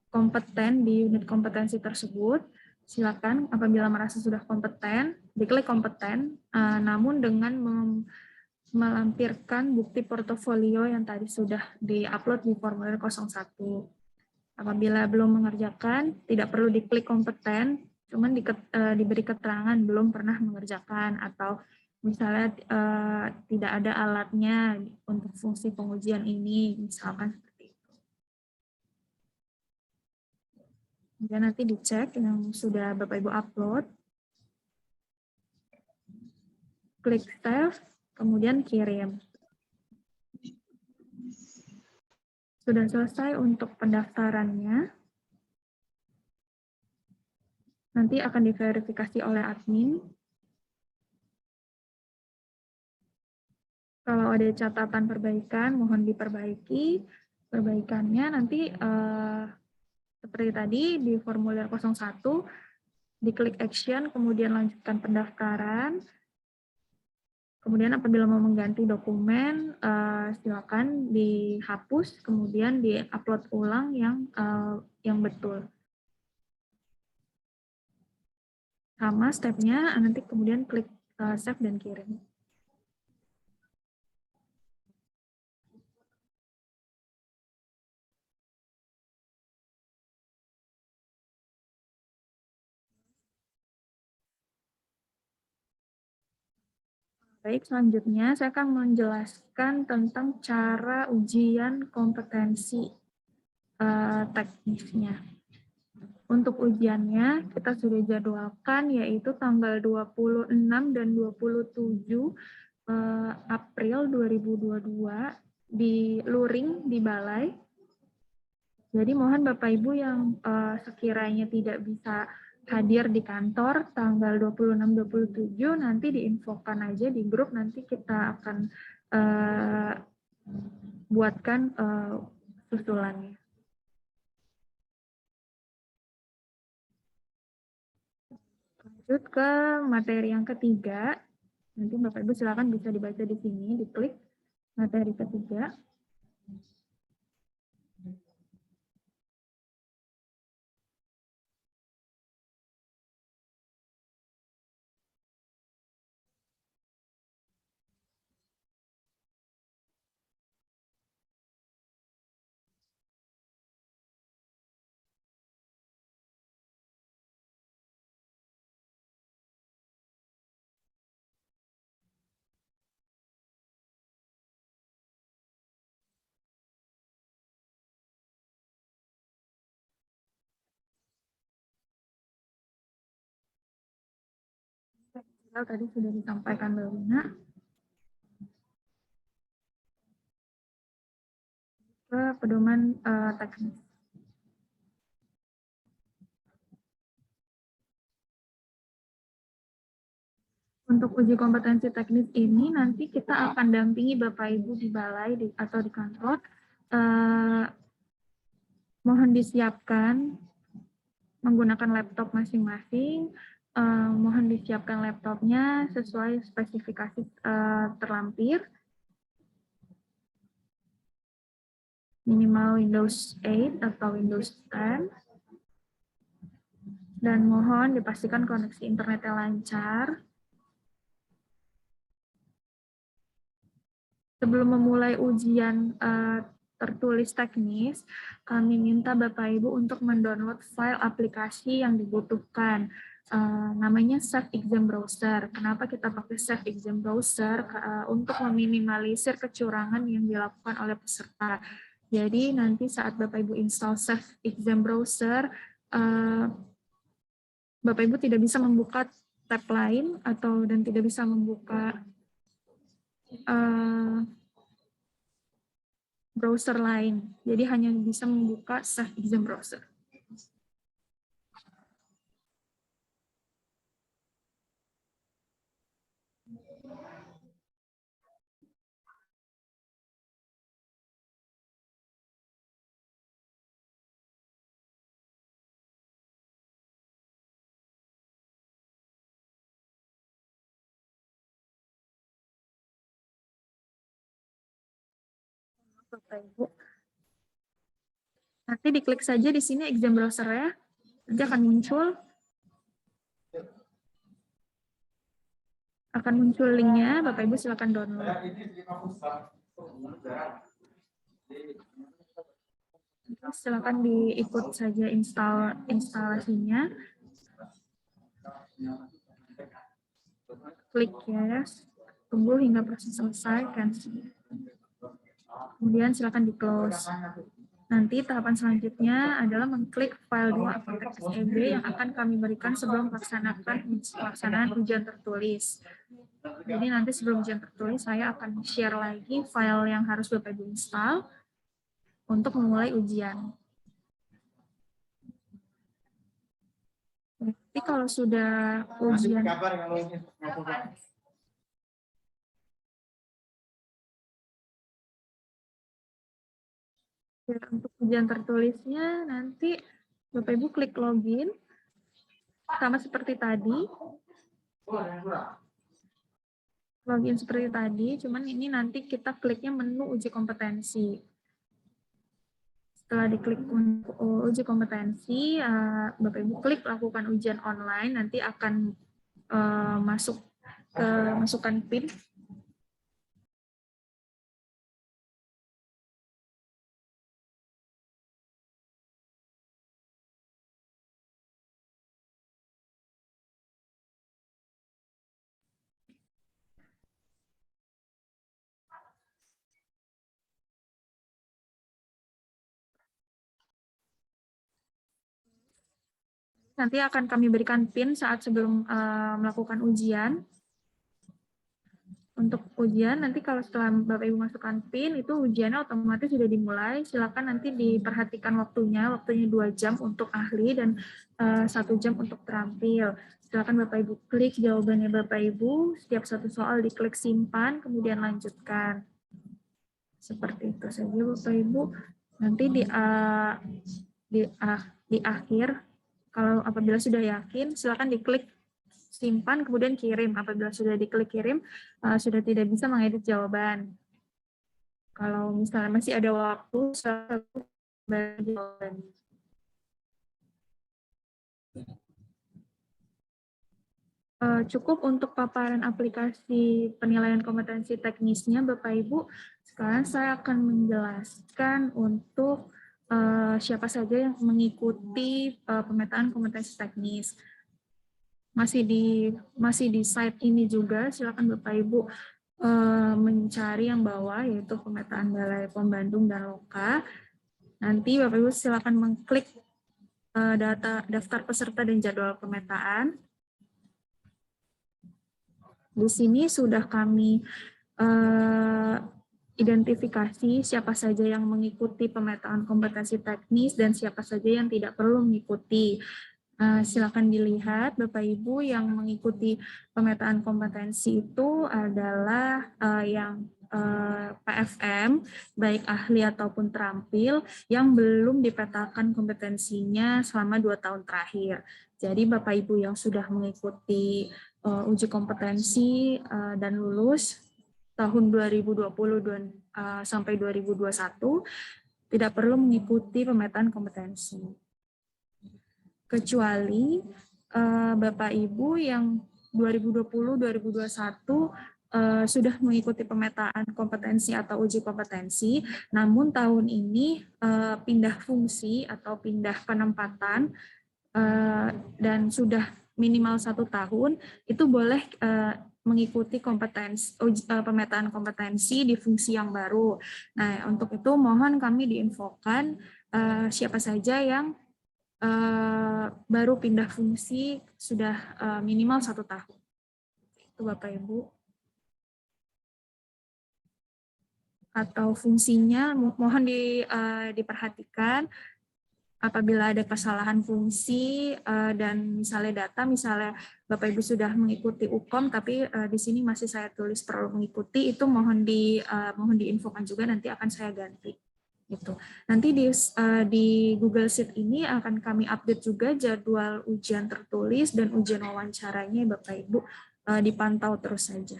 kompeten di unit kompetensi tersebut. Silakan apabila merasa sudah kompeten, diklik kompeten, namun dengan melampirkan bukti portofolio yang tadi sudah di-upload di formulir 01. Apabila belum mengerjakan, tidak perlu diklik kompeten, cuman diberi keterangan belum pernah mengerjakan, atau misalnya tidak ada alatnya untuk fungsi pengujian ini, misalkan seperti itu. Kemudian nanti dicek yang sudah Bapak Ibu upload, klik save, kemudian kirim. Sudah selesai untuk pendaftarannya. Nanti akan diverifikasi oleh admin. Kalau ada catatan perbaikan, mohon diperbaiki. Perbaikannya nanti seperti tadi di formulir 01, diklik action, kemudian lanjutkan pendaftaran. Kemudian apabila mau mengganti dokumen, silakan dihapus, kemudian di-upload ulang yang betul. Sama stepnya, nanti kemudian klik save dan kirim. Baik, selanjutnya saya akan menjelaskan tentang cara ujian kompetensi teknisnya. Untuk ujiannya, kita sudah jadwalkan yaitu tanggal 26 dan 27 April 2022 di Luring, di Balai. Jadi mohon Bapak Ibu yang sekiranya tidak bisa hadir di kantor tanggal 26-27, nanti diinfokan aja di grup, nanti kita akan buatkan susulannya. Lanjut ke materi yang ketiga. Nanti Bapak Ibu silakan bisa dibaca di sini, diklik materi ketiga. Tadi sudah disampaikan Mbak Lina. Ke pedoman teknis. Untuk uji kompetensi teknis ini nanti kita akan dampingi Bapak Ibu di balai atau di kantor. Mohon disiapkan menggunakan laptop masing-masing. Mohon disiapkan laptopnya sesuai spesifikasi terlampir. Minimal Windows 8 atau Windows 10. Dan mohon dipastikan koneksi internetnya lancar. Sebelum memulai ujian tertulis teknis, kami minta Bapak Ibu untuk mendownload file aplikasi yang dibutuhkan. Namanya Safe Exam Browser. Kenapa kita pakai Safe Exam Browser? Untuk meminimalisir kecurangan yang dilakukan oleh peserta. Jadi nanti saat Bapak Ibu install Safe Exam Browser, Bapak Ibu tidak bisa membuka tab lain dan tidak bisa membuka browser lain. Jadi hanya bisa membuka Safe Exam Browser. Bapak Ibu. Nanti diklik saja di sini exam browser ya. Nanti akan muncul. Akan muncul linknya, Bapak Ibu silakan download. Silakan diikut saja instalasinya. Klik yes. Tunggu hingga proses selesai, cancel. Kemudian silakan di-close. Nanti tahapan selanjutnya adalah mengklik file 2 Apotek SEB yang akan kami berikan sebelum pelaksanaan ujian tertulis. Jadi nanti sebelum ujian tertulis, saya akan share lagi file yang harus Bapak Ibu install untuk memulai ujian. Jadi kalau sudah ujian... Ya, untuk ujian tertulisnya nanti Bapak Ibu klik login sama seperti tadi. Login seperti tadi, cuman ini nanti kita kliknya menu uji kompetensi. Setelah diklik uji kompetensi, Bapak Ibu klik lakukan ujian online, nanti akan masukkan PIN. Nanti akan kami berikan PIN saat sebelum melakukan ujian. Untuk ujian, nanti kalau setelah Bapak Ibu masukkan PIN, itu ujiannya otomatis sudah dimulai. Silakan nanti diperhatikan waktunya 2 jam untuk ahli dan 1 jam untuk terampil. Silakan Bapak Ibu klik jawabannya Bapak Ibu, setiap satu soal diklik simpan, kemudian lanjutkan. Seperti itu saja Bapak Ibu. Nanti di akhir, kalau apabila sudah yakin, silakan diklik simpan, kemudian kirim. Apabila sudah diklik kirim, sudah tidak bisa mengedit jawaban. Kalau misalnya masih ada waktu, saya jawaban. Cukup untuk paparan aplikasi penilaian kompetensi teknisnya, Bapak Ibu. Sekarang saya akan menjelaskan untuk siapa saja yang mengikuti pemetaan kompetensi teknis. Masih di slide ini juga, silakan Bapak Ibu mencari yang bawah, yaitu pemetaan Balai POM Bandung dan Loka. Nanti Bapak Ibu silakan mengklik daftar peserta dan jadwal pemetaan. Di sini sudah kami identifikasi siapa saja yang mengikuti pemetaan kompetensi teknis dan siapa saja yang tidak perlu mengikuti. Silakan dilihat, Bapak Ibu, yang mengikuti pemetaan kompetensi itu adalah yang PFM, baik ahli ataupun terampil, yang belum dipetakan kompetensinya selama 2 tahun terakhir. Jadi Bapak Ibu yang sudah mengikuti uji kompetensi dan lulus tahun 2020 sampai 2021 tidak perlu mengikuti pemetaan kompetensi. Kecuali Bapak Ibu yang 2020-2021 sudah mengikuti pemetaan kompetensi atau uji kompetensi, namun tahun ini pindah fungsi atau pindah penempatan dan sudah minimal 1 tahun, itu boleh mengikuti pemetaan kompetensi di fungsi yang baru. Nah, untuk itu mohon kami diinfokan siapa saja yang baru pindah fungsi sudah minimal 1 tahun. Itu Bapak Ibu. Atau fungsinya mohon diperhatikan. Apabila ada kesalahan fungsi dan misalnya data, misalnya Bapak Ibu sudah mengikuti UKOM, tapi di sini masih saya tulis perlu mengikuti, itu mohon diinfokan juga, nanti akan saya ganti. Gitu. Nanti di Google Sheet ini akan kami update juga jadwal ujian tertulis dan ujian wawancaranya, Bapak Ibu, dipantau terus saja.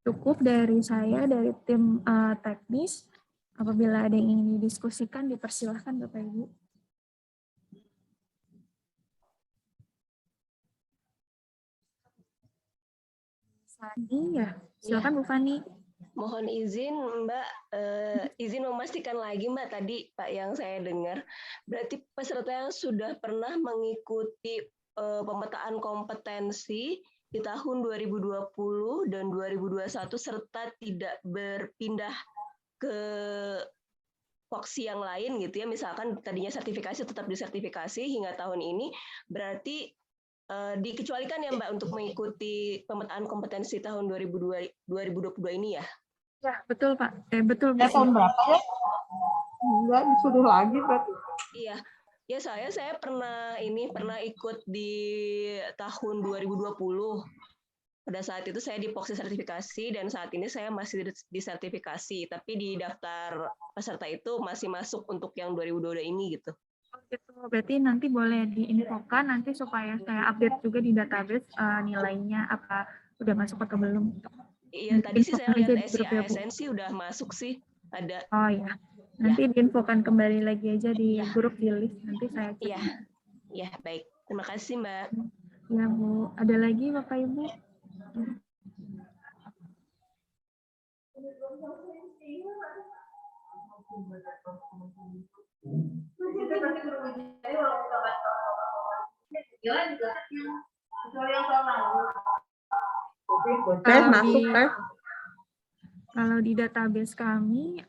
Cukup dari saya, dari tim teknis. Apabila ada yang ingin didiskusikan, dipersilahkan Bapak Ibu. Fani, ya, silakan Bu Fani. Mohon izin Mbak, izin memastikan lagi Mbak, tadi Pak yang saya dengar, berarti peserta yang sudah pernah mengikuti pemetaan kompetensi di tahun 2020 dan 2021 serta tidak berpindah ke voksi yang lain gitu ya, misalkan tadinya sertifikasi tetap disertifikasi hingga tahun ini, berarti dikecualikan ya Mbak untuk mengikuti pemetaan kompetensi tahun 2022 ini ya? Ya, betul Pak. Betul. Ya, tahun berapa ya? Enggak disuruh lagi berarti. Iya. Ya saya pernah ikut di tahun 2020. Pada saat itu saya di voksi sertifikasi dan saat ini saya masih disertifikasi, tapi di daftar peserta itu masih masuk untuk yang 2022 ini gitu. Gitu. Berarti nanti boleh diinfokan nanti supaya saya update juga di database nilainya apa udah masuk atau belum. Iya, tadi sih saya lihat ASN sih udah masuk sih, ada. Oh ya, nanti diinfokan kembali lagi aja di grup di list, nanti saya cek. Iya, baik. Terima kasih Mbak. Ya Bu, ada lagi Bapak Ibu? Kalau di database kami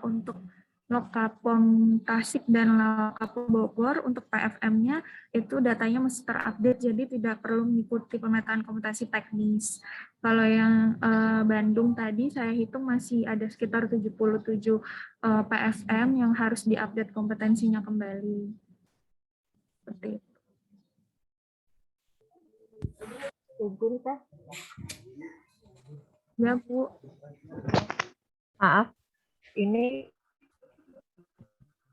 untuk Lokapom Tasik dan Lokapom Bogor untuk PFM-nya itu datanya masih terupdate, jadi tidak perlu mengikuti pemetaan kompetensi teknis. Kalau yang Bandung tadi saya hitung masih ada sekitar 77 PFM yang harus diupdate kompetensinya kembali. Seperti itu. Izin Teh. Ya Bu. Maaf, ini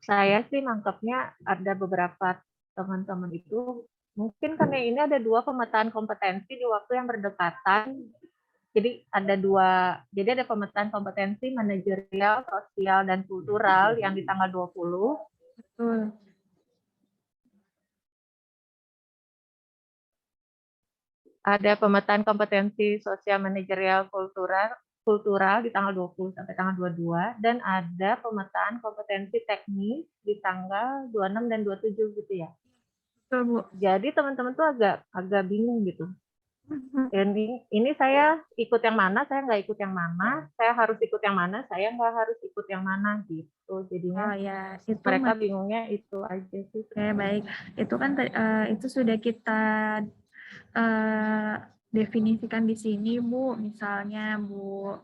saya sih nangkepnya ada beberapa teman-teman itu mungkin karena ini ada 2 pemetaan kompetensi di waktu yang berdekatan. Jadi ada pemetaan kompetensi manajerial, sosial, dan kultural yang di tanggal 20. Betul. Ada pemetaan kompetensi sosial, manajerial, kultural di tanggal 20 sampai tanggal 22, dan ada pemetaan kompetensi teknis di tanggal 26 dan 27 gitu ya. Betul, Bu. Jadi teman-teman tuh agak bingung gitu. Ini saya ikut yang mana, saya nggak ikut yang mana, saya harus ikut yang mana, saya nggak harus ikut yang mana gitu. Jadinya Oh ya, itu mereka bingungnya itu aja sih. Oke, baik. Itu kan itu sudah kita definisikan di sini, Bu. Misalnya, Bu,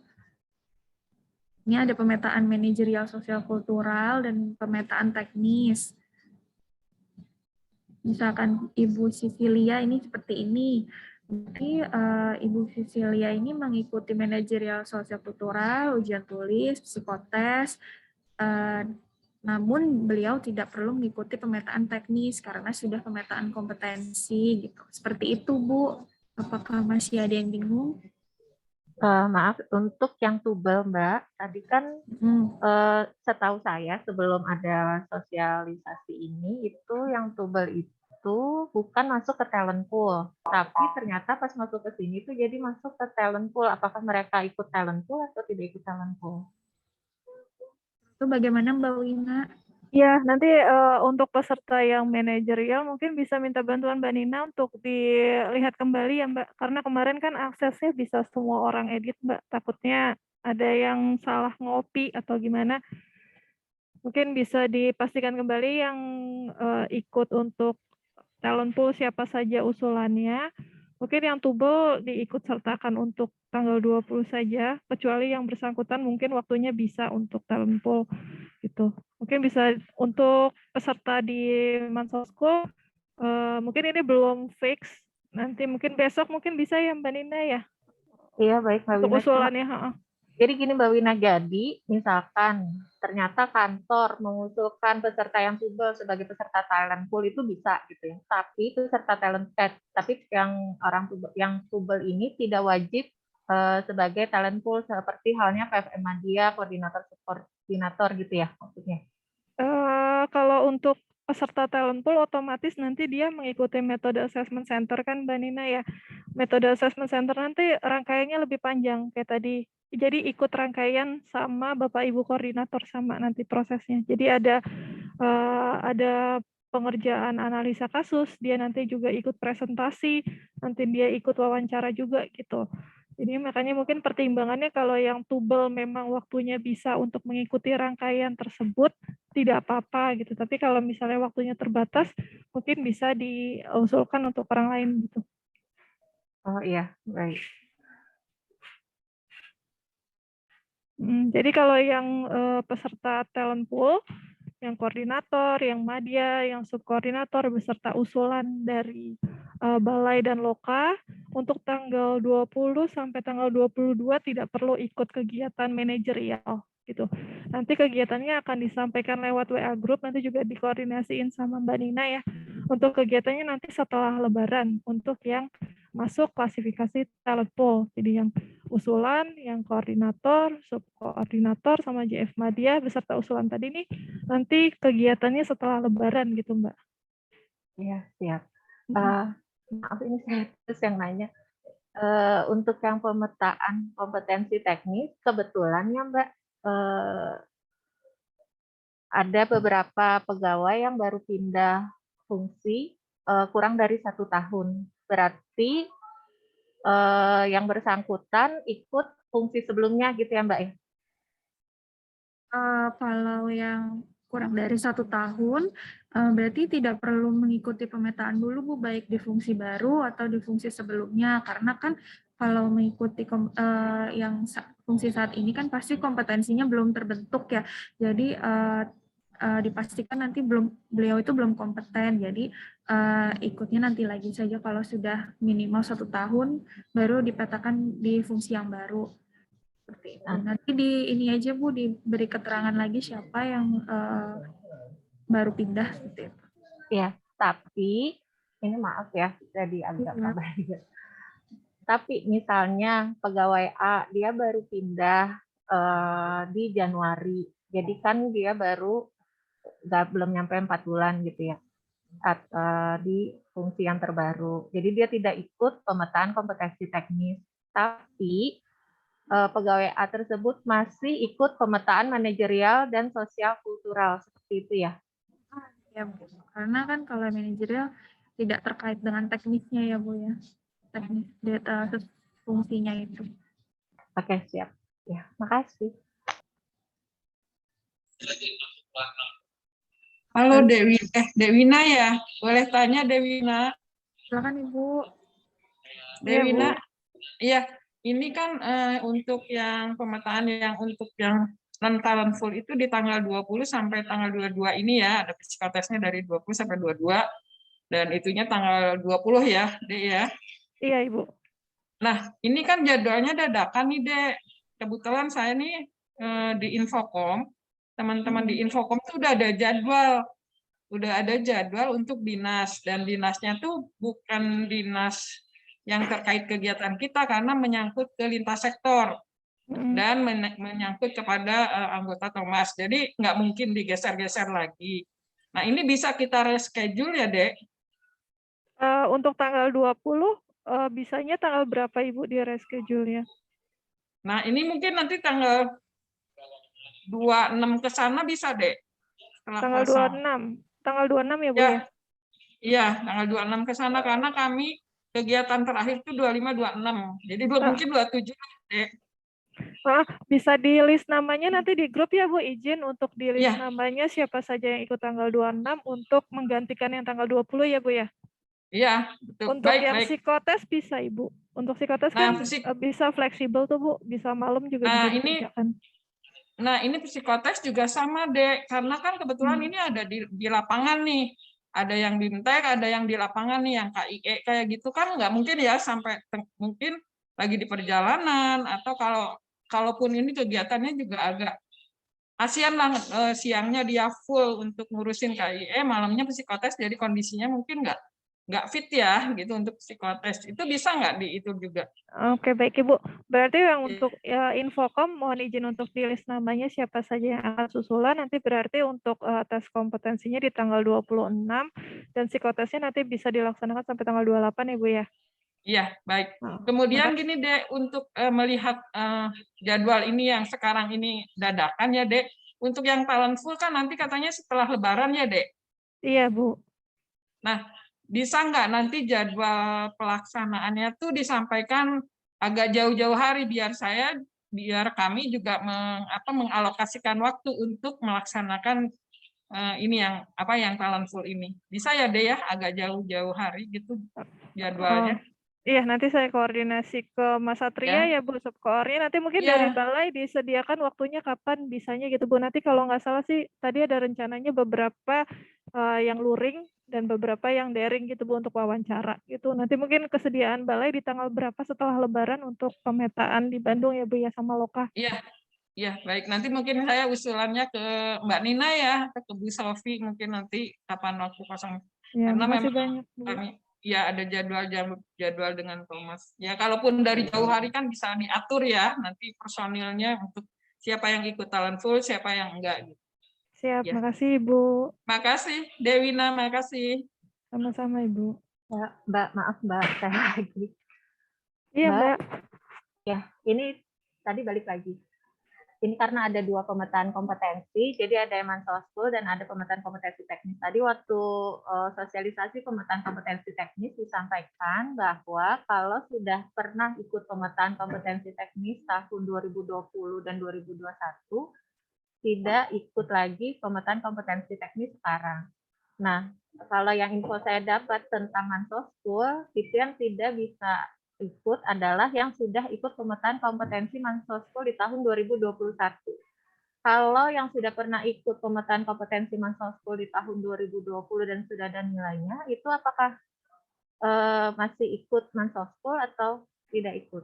ini ada pemetaan manajerial sosial kultural dan pemetaan teknis. Misalkan Ibu Sisilia ini seperti ini. Jadi Ibu Sisilia ini mengikuti manajerial sosial kultural, ujian tulis, psikotes, namun beliau tidak perlu mengikuti pemetaan teknis karena sudah pemetaan kompetensi gitu. Seperti itu, Bu. Apakah masih ada yang bingung? Maaf, untuk yang tubel, Mbak, tadi kan setahu saya sebelum ada sosialisasi ini, itu yang tubel itu bukan masuk ke talent pool, tapi ternyata pas masuk ke sini tuh jadi masuk ke talent pool. Apakah mereka ikut talent pool atau tidak ikut talent pool? Itu bagaimana, Mbak Wina? Ya, nanti untuk peserta yang manajerial mungkin bisa minta bantuan Mbak Nina untuk dilihat kembali ya Mbak. Karena kemarin kan aksesnya bisa semua orang edit Mbak. Takutnya ada yang salah ngopi atau gimana. Mungkin bisa dipastikan kembali yang ikut untuk talent pool siapa saja usulannya. Mungkin yang tubel diikut sertakan untuk tanggal 20 saja, kecuali yang bersangkutan mungkin waktunya bisa untuk talent pool gitu. Mungkin bisa untuk peserta di Mansol School, mungkin ini belum fix. Nanti mungkin besok mungkin bisa ya Mbak Nina ya? Iya, baik Mbak Untuk Wina. usulannya. Jadi gini Mbak Wina, jadi misalkan ternyata kantor mengusulkan peserta yang tubel sebagai peserta talent pool itu bisa gitu ya. Tapi peserta tapi yang orang tubel, yang tubel ini tidak wajib sebagai talent pool seperti halnya PFM Media, koordinator gitu ya maksudnya. Kalau untuk peserta talent pool otomatis nanti dia mengikuti metode assessment center kan Mbak Nina ya. Metode assessment center nanti rangkaiannya lebih panjang kayak tadi. Jadi ikut rangkaian sama Bapak Ibu koordinator sama nanti prosesnya. Jadi ada pengerjaan analisa kasus, dia nanti juga ikut presentasi, nanti dia ikut wawancara juga gitu. Jadi makanya mungkin pertimbangannya kalau yang tubel memang waktunya bisa untuk mengikuti rangkaian tersebut, tidak apa-apa gitu. Tapi kalau misalnya waktunya terbatas, mungkin bisa diusulkan untuk orang lain gitu. Oh iya, baik. Jadi kalau yang peserta talent pool, yang koordinator, yang madya, yang subkoordinator beserta usulan dari balai dan loka untuk tanggal 20 sampai tanggal 22 tidak perlu ikut kegiatan manajerial gitu. Nanti kegiatannya akan disampaikan lewat WA group, nanti juga dikoordinasiin sama Mbak Nina ya. Untuk kegiatannya nanti setelah Lebaran untuk yang masuk klasifikasi talent pool. Jadi yang usulan, yang koordinator, subkoordinator, sama JF Madya beserta usulan tadi nih nanti kegiatannya setelah Lebaran gitu Mbak. Iya, siap. Maaf ini saya terus yang nanya. Untuk yang pemetaan kompetensi teknis, kebetulan ya Mbak, ada beberapa pegawai yang baru pindah fungsi kurang dari 1 tahun. Berarti yang bersangkutan ikut fungsi sebelumnya gitu ya Mbak ya? Kalau yang kurang dari 1 tahun, berarti tidak perlu mengikuti pemetaan dulu Bu, baik di fungsi baru atau di fungsi sebelumnya. Karena kan kalau mengikuti yang fungsi saat ini kan pasti kompetensinya belum terbentuk ya. Jadi dipastikan nanti beliau itu belum kompeten. Jadi ikutnya nanti lagi saja kalau sudah minimal 1 tahun baru dipetakan di fungsi yang baru. Seperti itu. Nanti ini aja Bu, diberi keterangan lagi siapa yang baru pindah seperti itu. Ya, Tapi ini maaf ya, jadi agak kabur. Tapi misalnya pegawai A dia baru pindah di Januari, jadi kan dia baru belum nyampe 4 bulan gitu ya di fungsi yang terbaru. Jadi dia tidak ikut pemetaan kompetensi teknis, tapi pegawai A tersebut masih ikut pemetaan manajerial dan sosial kultural seperti itu ya. Ya, Bu. Karena kan kalau manajerial tidak terkait dengan teknisnya ya, Bu ya. Teknis data fungsinya itu. Oke, siap. Ya, makasih. Halo Dewina ya, boleh tanya Dewina? Silakan Ibu. Dewina, iya, ini kan untuk yang pemetaan yang untuk yang non-talent full itu di tanggal 20 sampai tanggal 22 ini ya, ada psikotesnya dari 20 sampai 22, dan itunya tanggal 20 ya, Dek ya. Iya, Ibu. Nah, ini kan jadwalnya dadakan nih, Dek. Kebetulan saya nih di Infokom, teman-teman di Infokom tuh udah ada jadwal untuk dinas, dan dinasnya tuh bukan dinas yang terkait kegiatan kita karena menyangkut ke lintas sektor dan menyangkut kepada anggota Thomas. Jadi nggak mungkin digeser-geser lagi. Nah, ini bisa kita reschedule ya, Dek? Untuk tanggal 20, bisanya tanggal berapa Ibu di reschedule-nya? Nah, ini mungkin nanti tanggal 26 ke sana bisa, Dek. Tanggal 26. Tanggal 26 ya, Bu ya? Iya, tanggal 26 ke sana karena kami kegiatan terakhir itu 25 26. Jadi mungkin 27, Dek. Bisa di list namanya nanti di grup ya, Bu. Izin untuk di list Iya. namanya siapa saja yang ikut tanggal 26 untuk menggantikan yang tanggal 20 ya, Bu ya? Iya, betul. Untuk Baik, yang baik. psikotes bisa, Ibu. Untuk psikotes Nah, kan bisa fleksibel tuh, Bu. Bisa malam juga bisa dikerjakan. Nah, ini psikotes juga sama, Dek. Karena kan kebetulan ini ada di lapangan nih. Ada yang BIMTEK, ada yang di lapangan nih, yang KIE kayak gitu kan nggak mungkin ya sampai mungkin lagi di perjalanan, atau kalaupun ini kegiatannya juga agak kasihan lah, siangnya dia full untuk ngurusin KIE, malamnya psikotes, jadi kondisinya mungkin nggak fit ya gitu untuk psikotes. Itu bisa nggak di itu juga? Oke, baik Ibu. Berarti yang untuk Infokom mohon izin untuk di list namanya siapa saja yang akan susulan, nanti berarti untuk tes kompetensinya di tanggal 26 dan psikotesnya nanti bisa dilaksanakan sampai tanggal 28 ya Bu ya? Iya, baik. Kemudian gini Dek, untuk melihat jadwal ini yang sekarang ini dadakan ya Dek, untuk yang talent full kan nanti katanya setelah Lebaran ya Dek? Iya Bu. Nah, bisa nggak nanti jadwal pelaksanaannya tuh disampaikan agak jauh-jauh hari biar kami juga mengalokasikan waktu untuk melaksanakan ini yang talent full ini. Bisa ya Dek ya, agak jauh-jauh hari gitu jadwalnya. Iya, nanti saya koordinasi ke Mas Satria ya Bu, subkoornya. Nanti mungkin dari balai disediakan waktunya kapan bisanya gitu Bu. Nanti kalau nggak salah sih tadi ada rencananya beberapa yang luring dan beberapa yang daring gitu Bu untuk wawancara gitu. Nanti mungkin kesediaan balai di tanggal berapa setelah Lebaran untuk pemetaan di Bandung ya Bu ya sama Loka. Iya, baik. Nanti mungkin saya usulannya ke Mbak Nina ya, ke Bu Sofi mungkin nanti kapan waktu kosong. Ya, Karena makasih memang banyak Bu. kami ya ada jadwal dengan Thomas. Ya kalaupun dari jauh hari kan bisa diatur ya nanti personilnya untuk siapa yang ikut talent full, siapa yang enggak. Siap, Ya. makasih Ibu. Makasih Dewina, makasih. Sama-sama Ibu. Ya, Mbak, maaf Mbak, saya lagi. Iya Mbak. Ya, ini tadi balik lagi. Ini karena ada 2 pemetaan kompetensi, jadi ada yang Mansoskul dan ada pemetaan kompetensi teknis. Tadi waktu sosialisasi pemetaan kompetensi teknis disampaikan bahwa kalau sudah pernah ikut pemetaan kompetensi teknis tahun 2020 dan 2021, tidak ikut lagi pemetaan kompetensi teknis sekarang. Nah, kalau yang info saya dapat tentang Mansoskul, itu yang tidak bisa ikut adalah yang sudah ikut pemetaan kompetensi Mansoskul di tahun 2021. Kalau yang sudah pernah ikut pemetaan kompetensi Mansoskul di tahun 2020 dan sudah ada nilainya, itu apakah masih ikut Mansoskul atau tidak ikut?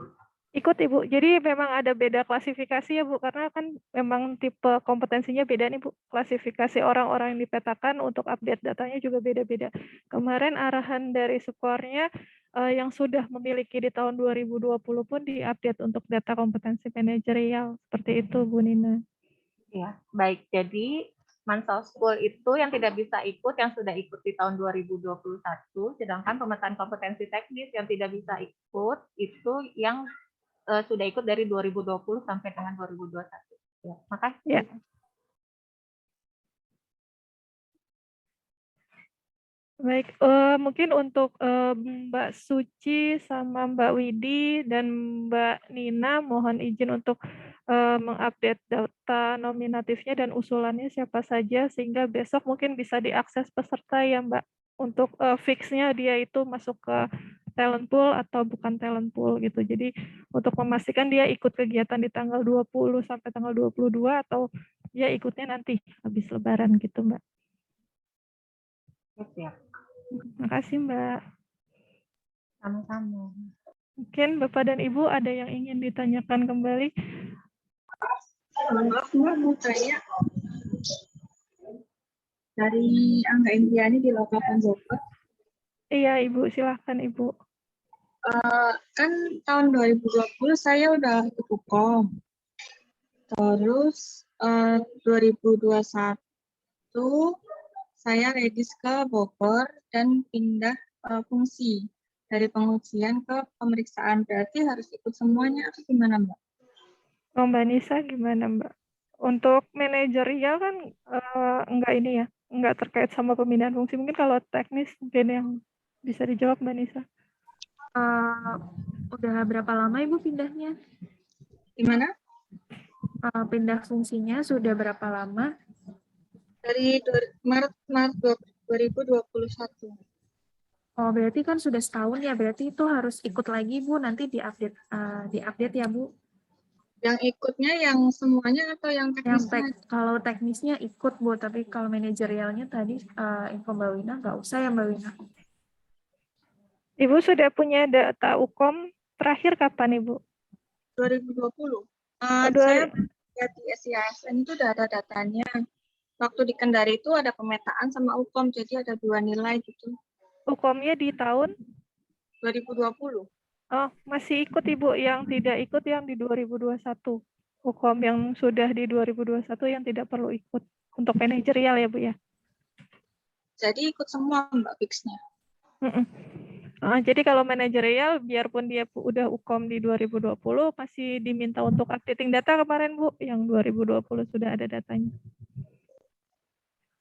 Ikut Ibu. Jadi memang ada beda klasifikasi ya Bu, karena kan memang tipe kompetensinya beda nih Bu. Klasifikasi orang-orang yang dipetakan untuk update datanya juga beda-beda. Kemarin arahan dari Sukornya yang sudah memiliki di tahun 2020 pun diupdate untuk data kompetensi manajerial. Seperti itu Bu Nina. Ya, baik. Jadi Mansal School itu yang tidak bisa ikut, yang sudah ikut di tahun 2021, sedangkan pemetaan kompetensi teknis yang tidak bisa ikut itu yang sudah ikut dari 2020 sampai dengan 2021. Ya, makasih. Ya. Baik, mungkin untuk Mbak Suci sama Mbak Widi dan Mbak Nina mohon izin untuk mengupdate data nominatifnya dan usulannya siapa saja sehingga besok mungkin bisa diakses peserta ya Mbak untuk fixnya dia itu masuk ke talent pool atau bukan talent pool gitu. Jadi untuk memastikan dia ikut kegiatan di tanggal 20 sampai tanggal 22 atau dia ikutnya nanti habis lebaran gitu Mbak. Siap. Terima kasih Mbak. Sama-sama. Mungkin Bapak dan Ibu ada yang ingin ditanyakan kembali? Maaf Mbak, mau tanya. Dari Angga Indiani di Lokapan Bogor. Iya Ibu, silahkan Ibu. Kan tahun 2020 saya udah ikut Ukom. Terus 2021 saya regis ke Bogor dan pindah fungsi dari pengujian ke pemeriksaan. Berarti harus ikut semuanya atau gimana Mbak? Oh, Mbak Nisa gimana Mbak? Untuk manajerial kan enggak ini ya, enggak terkait sama pemindahan fungsi. Mungkin kalau teknis mungkin yang bisa dijawab Mbak Nisa. Udah berapa lama Ibu pindahnya? Gimana? Pindah fungsinya sudah berapa lama? Dari Maret 2021. Oh, berarti kan sudah setahun ya, berarti itu harus ikut lagi Bu, nanti diupdate ya Bu. Yang ikutnya yang semuanya atau yang teknisnya? Kalau teknisnya ikut Bu, tapi kalau manajerialnya tadi info Mbak Wina nggak usah ya Mbak Wina. Ibu sudah punya data Ukom terakhir kapan Ibu? 2020. Aduh, Saya lihat di SIASN itu udah ada datanya. Waktu di Kendari itu ada pemetaan sama Ukom, jadi ada 2 nilai gitu. Ukomnya di tahun? 2020. Oh, masih ikut Ibu, yang tidak ikut yang di 2021. Ukom yang sudah di 2021 yang tidak perlu ikut. Untuk manajerial ya Bu ya? Jadi ikut semua Mbak fixnya. Jadi kalau manajerial, biarpun dia udah Ukom di 2020, masih diminta untuk updating data kemarin Bu, yang 2020 sudah ada datanya.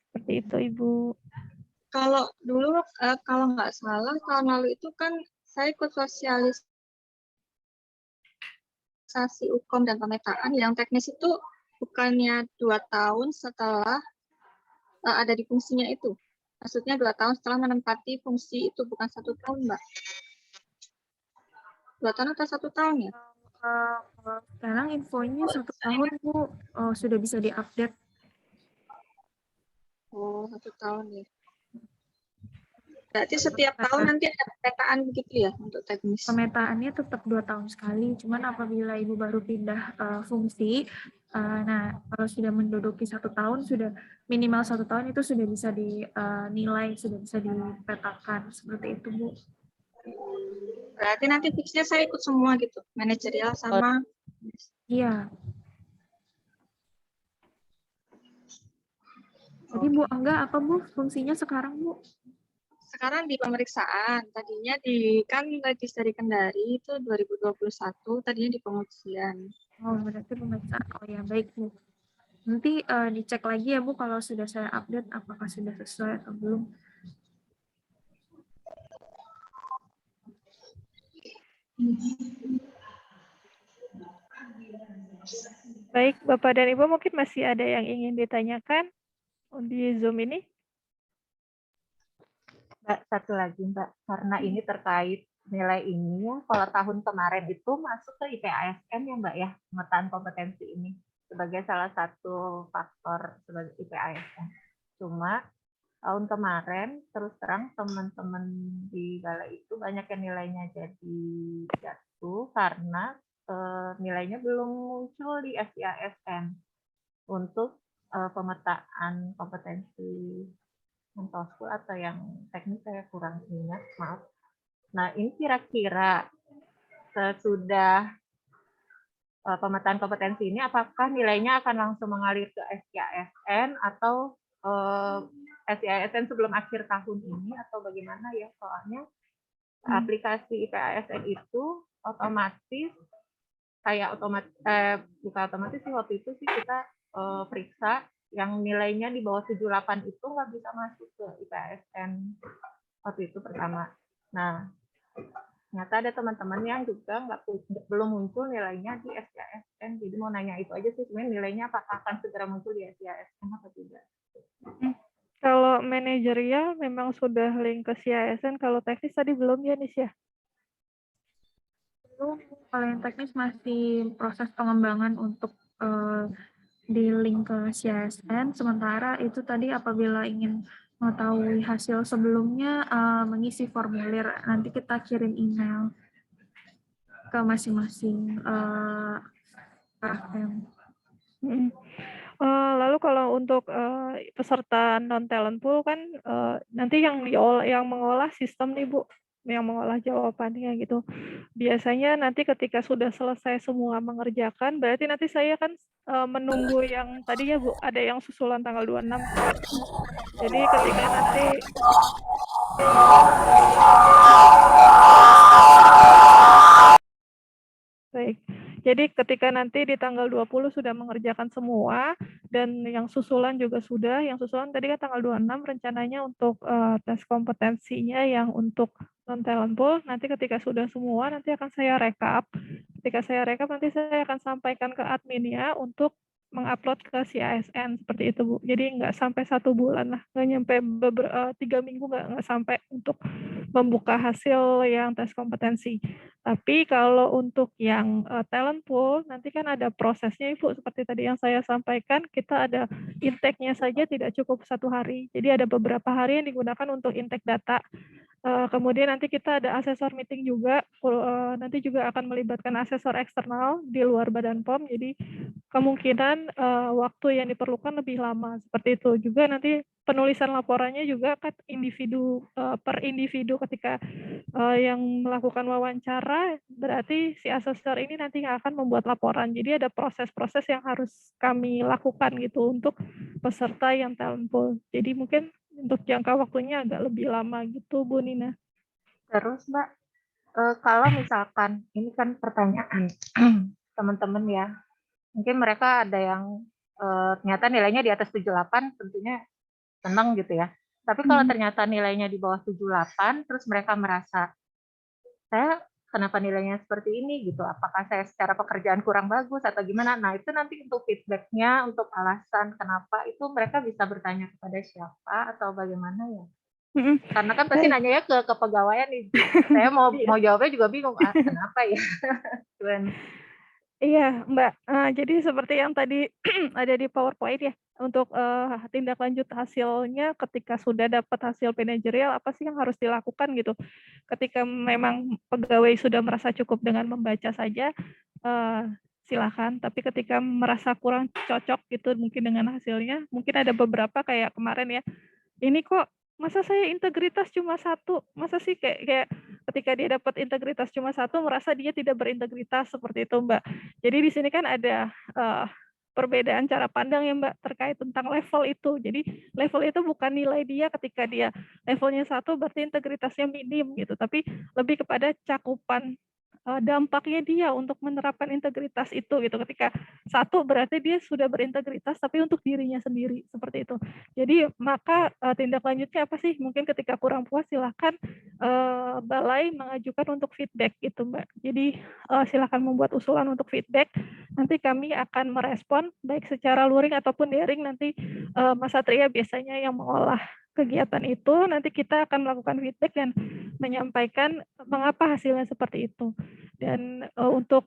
Seperti itu Ibu. Kalau dulu, kalau nggak salah, tahun lalu itu kan saya ikut sosialisasi Ukom dan pemetaan, yang teknis itu bukannya 2 tahun setelah ada di fungsinya itu. Maksudnya 2 tahun setelah menempati fungsi itu, bukan 1 tahun, Mbak. 2 tahun atau 1 tahun ya? Sekarang infonya 1 tahun Bu, sudah bisa diupdate. Oh, 1 tahun ya. Berarti setiap tahun nanti ada pemetaan begitu ya untuk teknis? Pemetaannya tetap 2 tahun sekali, cuman apabila Ibu baru pindah fungsi, nah kalau sudah menduduki 1 tahun, sudah minimal 1 tahun itu sudah bisa dinilai, sudah bisa dipetakan, seperti itu Bu. Berarti nanti fixnya saya ikut semua gitu, manajerial sama. Iya. Jadi Bu Angga apa Bu fungsinya sekarang Bu? Sekarang di pemeriksaan, tadinya kan regis dari Kendari itu 2021, tadinya di pengujian. Oh berarti pemeriksaan, oh ya baik Bu. Nanti dicek lagi ya Bu kalau sudah saya update apakah sudah sesuai atau belum. Baik, Bapak dan Ibu mungkin masih ada yang ingin ditanyakan di Zoom ini? Mbak, satu lagi Mbak, karena ini terkait nilai ini ya, kalau tahun kemarin itu masuk ke IPASN ya Mbak ya, pemetaan kompetensi ini sebagai salah satu faktor sebagai IPASN. Cuma tahun kemarin terus terang teman-teman di balai itu banyak yang nilainya jadi jatuh karena nilainya belum muncul di SIASN untuk pemetaan kompetensi mentoskul atau yang teknis saya kurang ingat, maaf. Nah, ini kira-kira sesudah pemetaan kompetensi ini apakah nilainya akan langsung mengalir ke SIASN atau SIASN sebelum akhir tahun ini atau bagaimana ya? Soalnya aplikasi IPASN itu otomatis kayak bukan otomatis sih, waktu itu sih kita periksa yang nilainya di bawah 78 itu nggak bisa masuk ke IPASN waktu itu pertama. Nah, ternyata ada teman-teman yang juga belum muncul nilainya di SIASN. Jadi mau nanya itu aja sih, sebenarnya nilainya apakah akan segera muncul di SIASN atau tidak? Kalau manajerial memang sudah link ke SIASN, kalau teknis tadi belum ya, Nis ya? Belum, kalau yang teknis masih proses pengembangan untuk di link ke SIASN, sementara itu tadi apabila ingin mengetahui hasil sebelumnya mengisi formulir, nanti kita kirim email ke masing-masing KM. Lalu kalau untuk peserta non-talent pool kan nanti yang mengolah sistem nih Bu, yang mengolah jawabannya gitu. Biasanya nanti ketika sudah selesai semua mengerjakan, berarti nanti saya kan menunggu yang tadi ya Bu, ada yang susulan tanggal 26. Jadi ketika nanti baik. Jadi ketika nanti di tanggal 20 sudah mengerjakan semua dan yang susulan juga sudah, yang susulan tadi kan tanggal 26 rencananya untuk tes kompetensinya yang untuk non-talent pool, nanti ketika sudah semua nanti akan saya rekap. Ketika saya rekap nanti saya akan sampaikan ke adminnya untuk mengupload ke SIASN seperti itu Bu. Jadi nggak sampai 1 bulan lah, nggak nyampe 3 minggu nggak sampai untuk membuka hasil yang tes kompetensi. Tapi kalau untuk yang talent pool nanti kan ada prosesnya Ibu, seperti tadi yang saya sampaikan, kita ada intake-nya saja tidak cukup 1 hari. Jadi ada beberapa hari yang digunakan untuk intake data. Kemudian nanti kita ada asesor meeting juga, nanti juga akan melibatkan asesor eksternal di luar Badan POM, jadi kemungkinan waktu yang diperlukan lebih lama, seperti itu. Juga nanti penulisan laporannya juga kan individu per individu ketika yang melakukan wawancara, berarti si asesor ini nanti akan membuat laporan. Jadi ada proses-proses yang harus kami lakukan gitu untuk peserta yang talent pool. Jadi mungkin untuk jangka waktunya agak lebih lama gitu, Bu Nina. Terus Mbak, kalau misalkan, ini kan pertanyaan teman-teman ya, mungkin mereka ada yang ternyata nilainya di atas 78, tentunya senang gitu ya. Tapi kalau ternyata nilainya di bawah 78, terus mereka merasa, saya kenapa nilainya seperti ini gitu, apakah saya secara pekerjaan kurang bagus atau gimana. Nah itu nanti untuk feedbacknya, untuk alasan kenapa itu mereka bisa bertanya kepada siapa atau bagaimana ya. Karena kan pasti nanya ya ke kepegawaian nih. Saya mau jawabnya juga bingung, kenapa ya. Iya Mbak, jadi seperti yang tadi ada di PowerPoint ya, untuk tindak lanjut hasilnya ketika sudah dapat hasil manajerial, apa sih yang harus dilakukan gitu. Ketika memang pegawai sudah merasa cukup dengan membaca saja, silakan. Tapi ketika merasa kurang cocok gitu mungkin dengan hasilnya, mungkin ada beberapa kayak kemarin ya, ini kok masa saya integritas cuma 1, masa sih kayak ketika dia dapat integritas cuma 1 merasa dia tidak berintegritas, seperti itu Mbak. Jadi di sini kan ada perbedaan cara pandang ya Mbak terkait tentang level itu. Jadi level itu bukan nilai dia ketika dia levelnya 1 berarti integritasnya minim gitu, tapi lebih kepada cakupan dampaknya dia untuk menerapkan integritas itu gitu. Ketika 1 berarti dia sudah berintegritas tapi untuk dirinya sendiri, seperti itu. Jadi maka tindak lanjutnya apa sih? Mungkin ketika kurang puas silakan balai mengajukan untuk feedback gitu Mbak. Jadi silakan membuat usulan untuk feedback. Nanti kami akan merespon baik secara luring ataupun daring, nanti Mas Satria biasanya yang mengolah kegiatan itu, nanti kita akan melakukan feedback dan menyampaikan mengapa hasilnya seperti itu. Dan untuk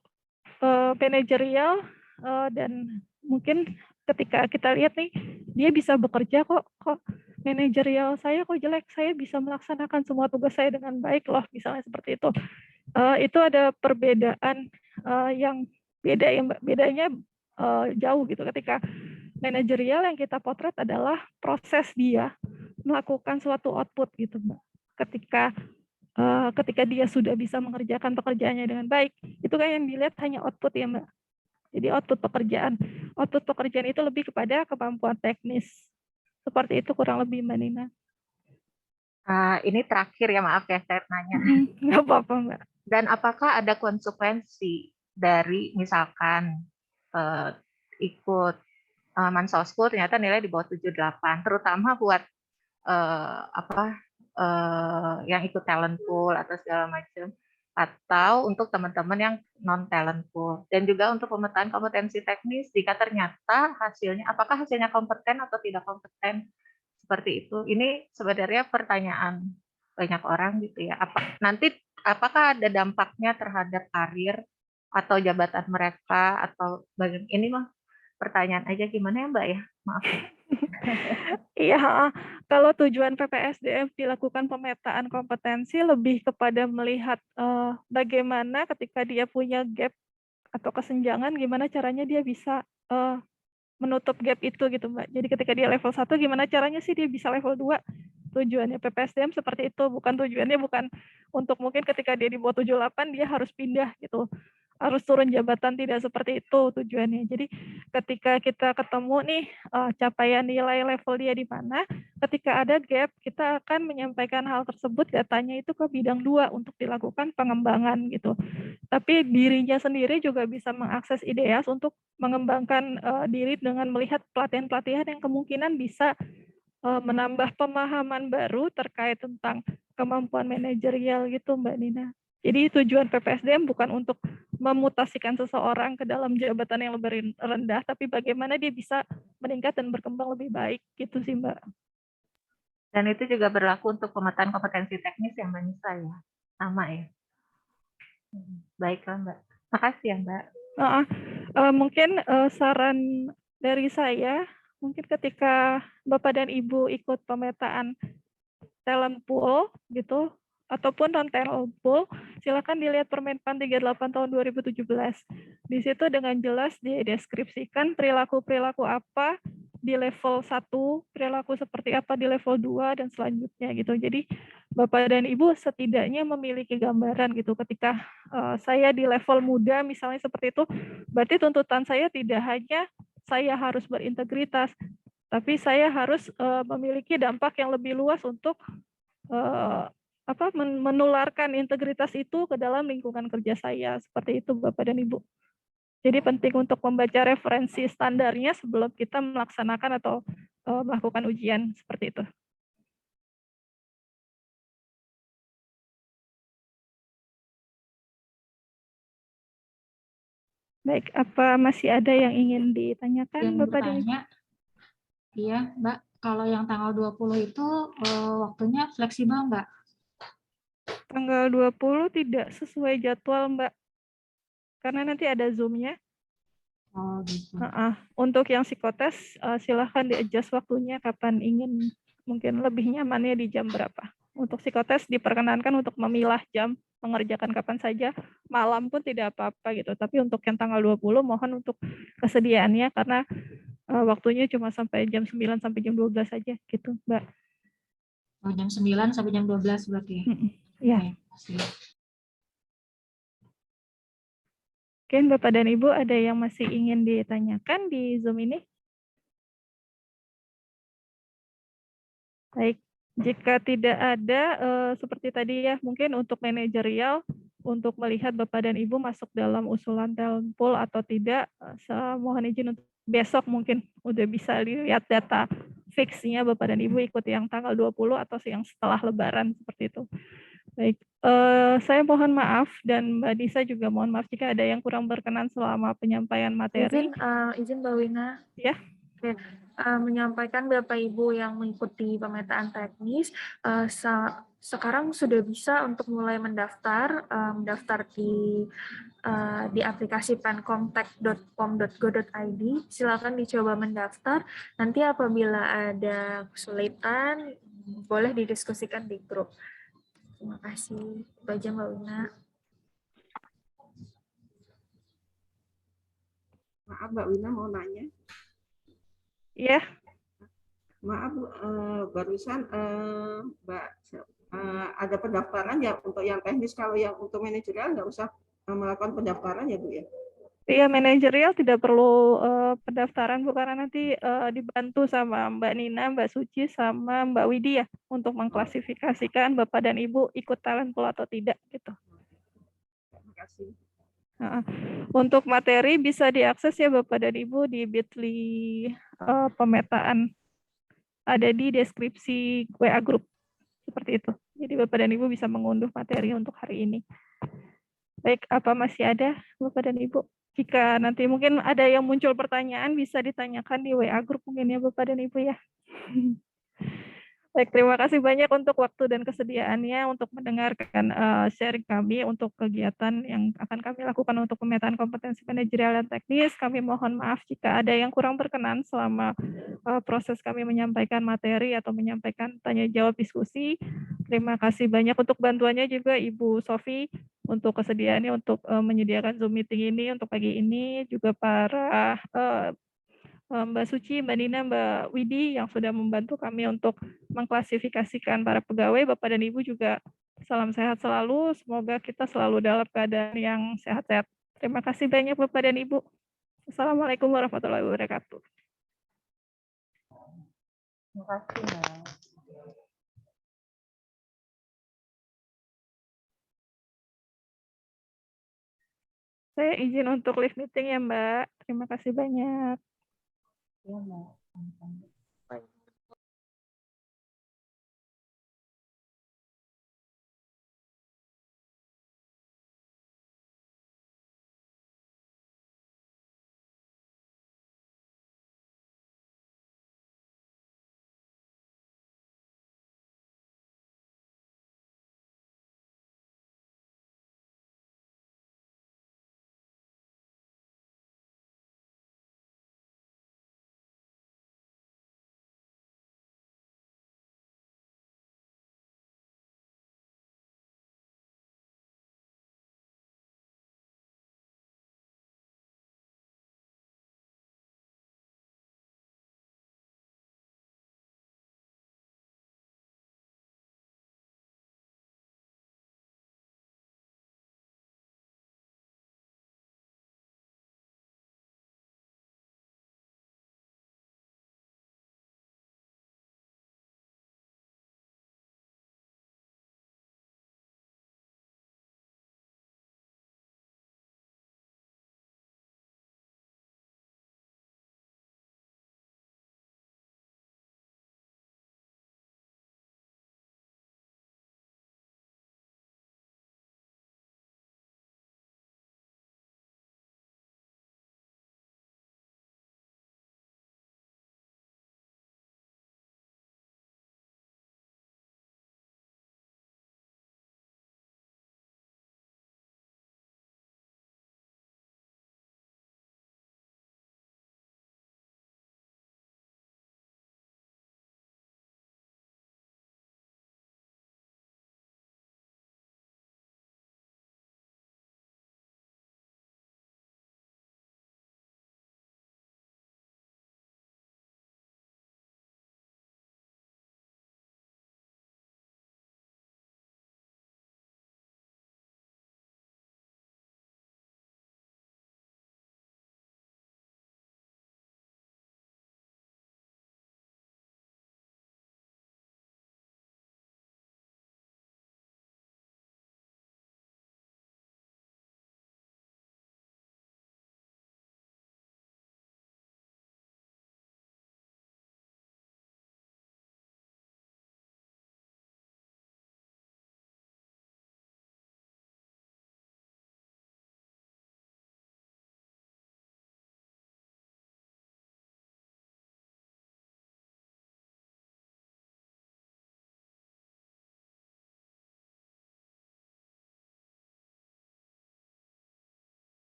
manajerial dan mungkin ketika kita lihat nih, dia bisa bekerja kok manajerial saya kok jelek, saya bisa melaksanakan semua tugas saya dengan baik loh, misalnya seperti itu. Itu ada perbedaan yang beda ya Mbak. Bedanya jauh gitu. Ketika manajerial yang kita potret adalah proses dia melakukan suatu output gitu Mbak. Ketika dia sudah bisa mengerjakan pekerjaannya dengan baik, itu kan yang dilihat hanya output ya Mbak. Jadi output pekerjaan itu lebih kepada kemampuan teknis. Seperti itu kurang lebih Mbak Nina. Ini terakhir ya, maaf ya saya nanya. Nggak apa-apa Mbak. Dan apakah ada konsekuensi dari misalkan ikut Mansosku ternyata nilai di bawah 78, terutama buat yang ikut talent pool atau segala macam, atau untuk teman-teman yang non talent pool, dan juga untuk pemetaan kompetensi teknis jika ternyata hasilnya apakah hasilnya kompeten atau tidak kompeten, seperti itu. Ini sebenarnya pertanyaan banyak orang gitu ya. Apakah ada dampaknya terhadap karir atau jabatan mereka, atau bagian ini mah pertanyaan aja gimana ya Mbak ya, maaf. Iya, kalau tujuan PPSDM dilakukan pemetaan kompetensi lebih kepada melihat bagaimana ketika dia punya gap atau kesenjangan, gimana caranya dia bisa menutup gap itu gitu Mbak. Jadi ketika dia level 1, gimana caranya sih dia bisa level 2. Tujuannya PPSDM seperti itu, tujuannya bukan untuk mungkin ketika dia di bawah 78 dia harus pindah gitu. Harus turun jabatan, tidak seperti itu tujuannya. Jadi ketika kita ketemu nih capaian nilai level dia di mana, ketika ada gap kita akan menyampaikan hal tersebut, datanya itu ke bidang 2 untuk dilakukan pengembangan gitu. Tapi dirinya sendiri juga bisa mengakses IDEAS untuk mengembangkan diri dengan melihat pelatihan-pelatihan yang kemungkinan bisa menambah pemahaman baru terkait tentang kemampuan manajerial gitu Mbak Nina. Jadi tujuan PPSDM bukan untuk memutasikan seseorang ke dalam jabatan yang lebih rendah, tapi bagaimana dia bisa meningkat dan berkembang lebih baik gitu sih Mbak. Dan itu juga berlaku untuk pemetaan kompetensi teknis yang Mbak Nisa ya, sama ya. Baiklah Mbak, makasih ya Mbak. Mungkin saran dari saya, mungkin ketika Bapak dan Ibu ikut pemetaan talent pool gitu, ataupun non talent pool, silakan dilihat Permenpan 38 tahun 2017. Di situ dengan jelas dideskripsikan perilaku-perilaku apa di level 1, perilaku seperti apa di level 2 dan selanjutnya gitu. Jadi Bapak dan Ibu setidaknya memiliki gambaran gitu. Ketika saya di level muda misalnya seperti itu, berarti tuntutan saya tidak hanya saya harus berintegritas, tapi saya harus memiliki dampak yang lebih luas untuk menularkan integritas itu ke dalam lingkungan kerja saya. Seperti itu Bapak dan Ibu. Jadi penting untuk membaca referensi standarnya sebelum kita melaksanakan atau melakukan ujian seperti itu. Baik, apa masih ada yang ingin ditanyakan Bapak dan Ibu? Iya, Mbak. Kalau yang tanggal 20 itu waktunya fleksibel, Mbak? Tanggal 20 tidak sesuai jadwal, Mbak. Karena nanti ada Zoom-nya. Oh, gitu. Untuk yang psikotes, silahkan di-adjust waktunya kapan ingin, mungkin lebih nyamannya di jam berapa. Untuk psikotes diperkenankan untuk memilah jam, mengerjakan kapan saja, malam pun tidak apa-apa gitu. Tapi untuk yang tanggal 20 mohon untuk kesediaannya karena waktunya cuma sampai jam 9 sampai jam 12 saja gitu, Mbak. Oh, jam 9 sampai jam 12 berarti. Iya. Oke, Bapak dan Ibu ada yang masih ingin ditanyakan di Zoom ini? Baik, jika tidak ada, seperti tadi ya, mungkin untuk manajerial, untuk melihat Bapak dan Ibu masuk dalam usulan talent pool atau tidak, saya mohon izin untuk besok mungkin udah bisa lihat data fixnya Bapak dan Ibu ikut yang tanggal 20 atau yang setelah Lebaran, seperti itu. Baik, saya mohon maaf dan Mbak Nisa juga mohon maaf jika ada yang kurang berkenan selama penyampaian materi. Izin Mbak Wina. Ya. Oke. Menyampaikan Bapak Ibu yang mengikuti pemetaan teknis, sekarang sudah bisa untuk mulai mendaftar di aplikasi pencomtech.pom.go.id. Silakan dicoba mendaftar. Nanti apabila ada kesulitan, boleh didiskusikan di grup. Terima kasih. Itu aja Mbak Wina. Maaf Mbak Wina mau nanya. Iya, Maaf barusan Mbak ada pendaftaran ya untuk yang teknis, kalau yang untuk manajerial nggak usah melakukan pendaftaran ya Bu ya? iya manajerial tidak perlu pendaftaran Bu, karena nanti dibantu sama Mbak Nina, Mbak Suci, sama Mbak Widya untuk mengklasifikasikan Bapak dan Ibu ikut talent pool atau tidak gitu. Terima kasih. Untuk materi bisa diakses ya Bapak dan Ibu di bit.ly pemetaan. Ada di deskripsi WA Group. Seperti itu. Jadi Bapak dan Ibu bisa mengunduh materi untuk hari ini. Baik, apa masih ada Bapak dan Ibu? Jika nanti mungkin ada yang muncul pertanyaan, bisa ditanyakan di WA Group mungkin ya Bapak dan Ibu ya. Baik, terima kasih banyak untuk waktu dan kesediaannya untuk mendengarkan sharing kami untuk kegiatan yang akan kami lakukan untuk pemetaan kompetensi manajerial dan teknis. Kami mohon maaf jika ada yang kurang berkenan selama proses kami menyampaikan materi atau menyampaikan tanya jawab diskusi. Terima kasih banyak untuk bantuannya juga Ibu Sofi untuk kesediaannya untuk menyediakan Zoom meeting ini untuk pagi ini, juga para Mbak Suci, Mbak Nina, Mbak Widi yang sudah membantu kami untuk mengklasifikasikan para pegawai. Bapak dan Ibu juga salam sehat selalu. Semoga kita selalu dalam keadaan yang sehat-sehat. Terima kasih banyak Bapak dan Ibu. Assalamualaikum warahmatullahi wabarakatuh. Terima kasih Mbak. Saya izin untuk live meeting ya Mbak. Terima kasih banyak. Iya Mbak.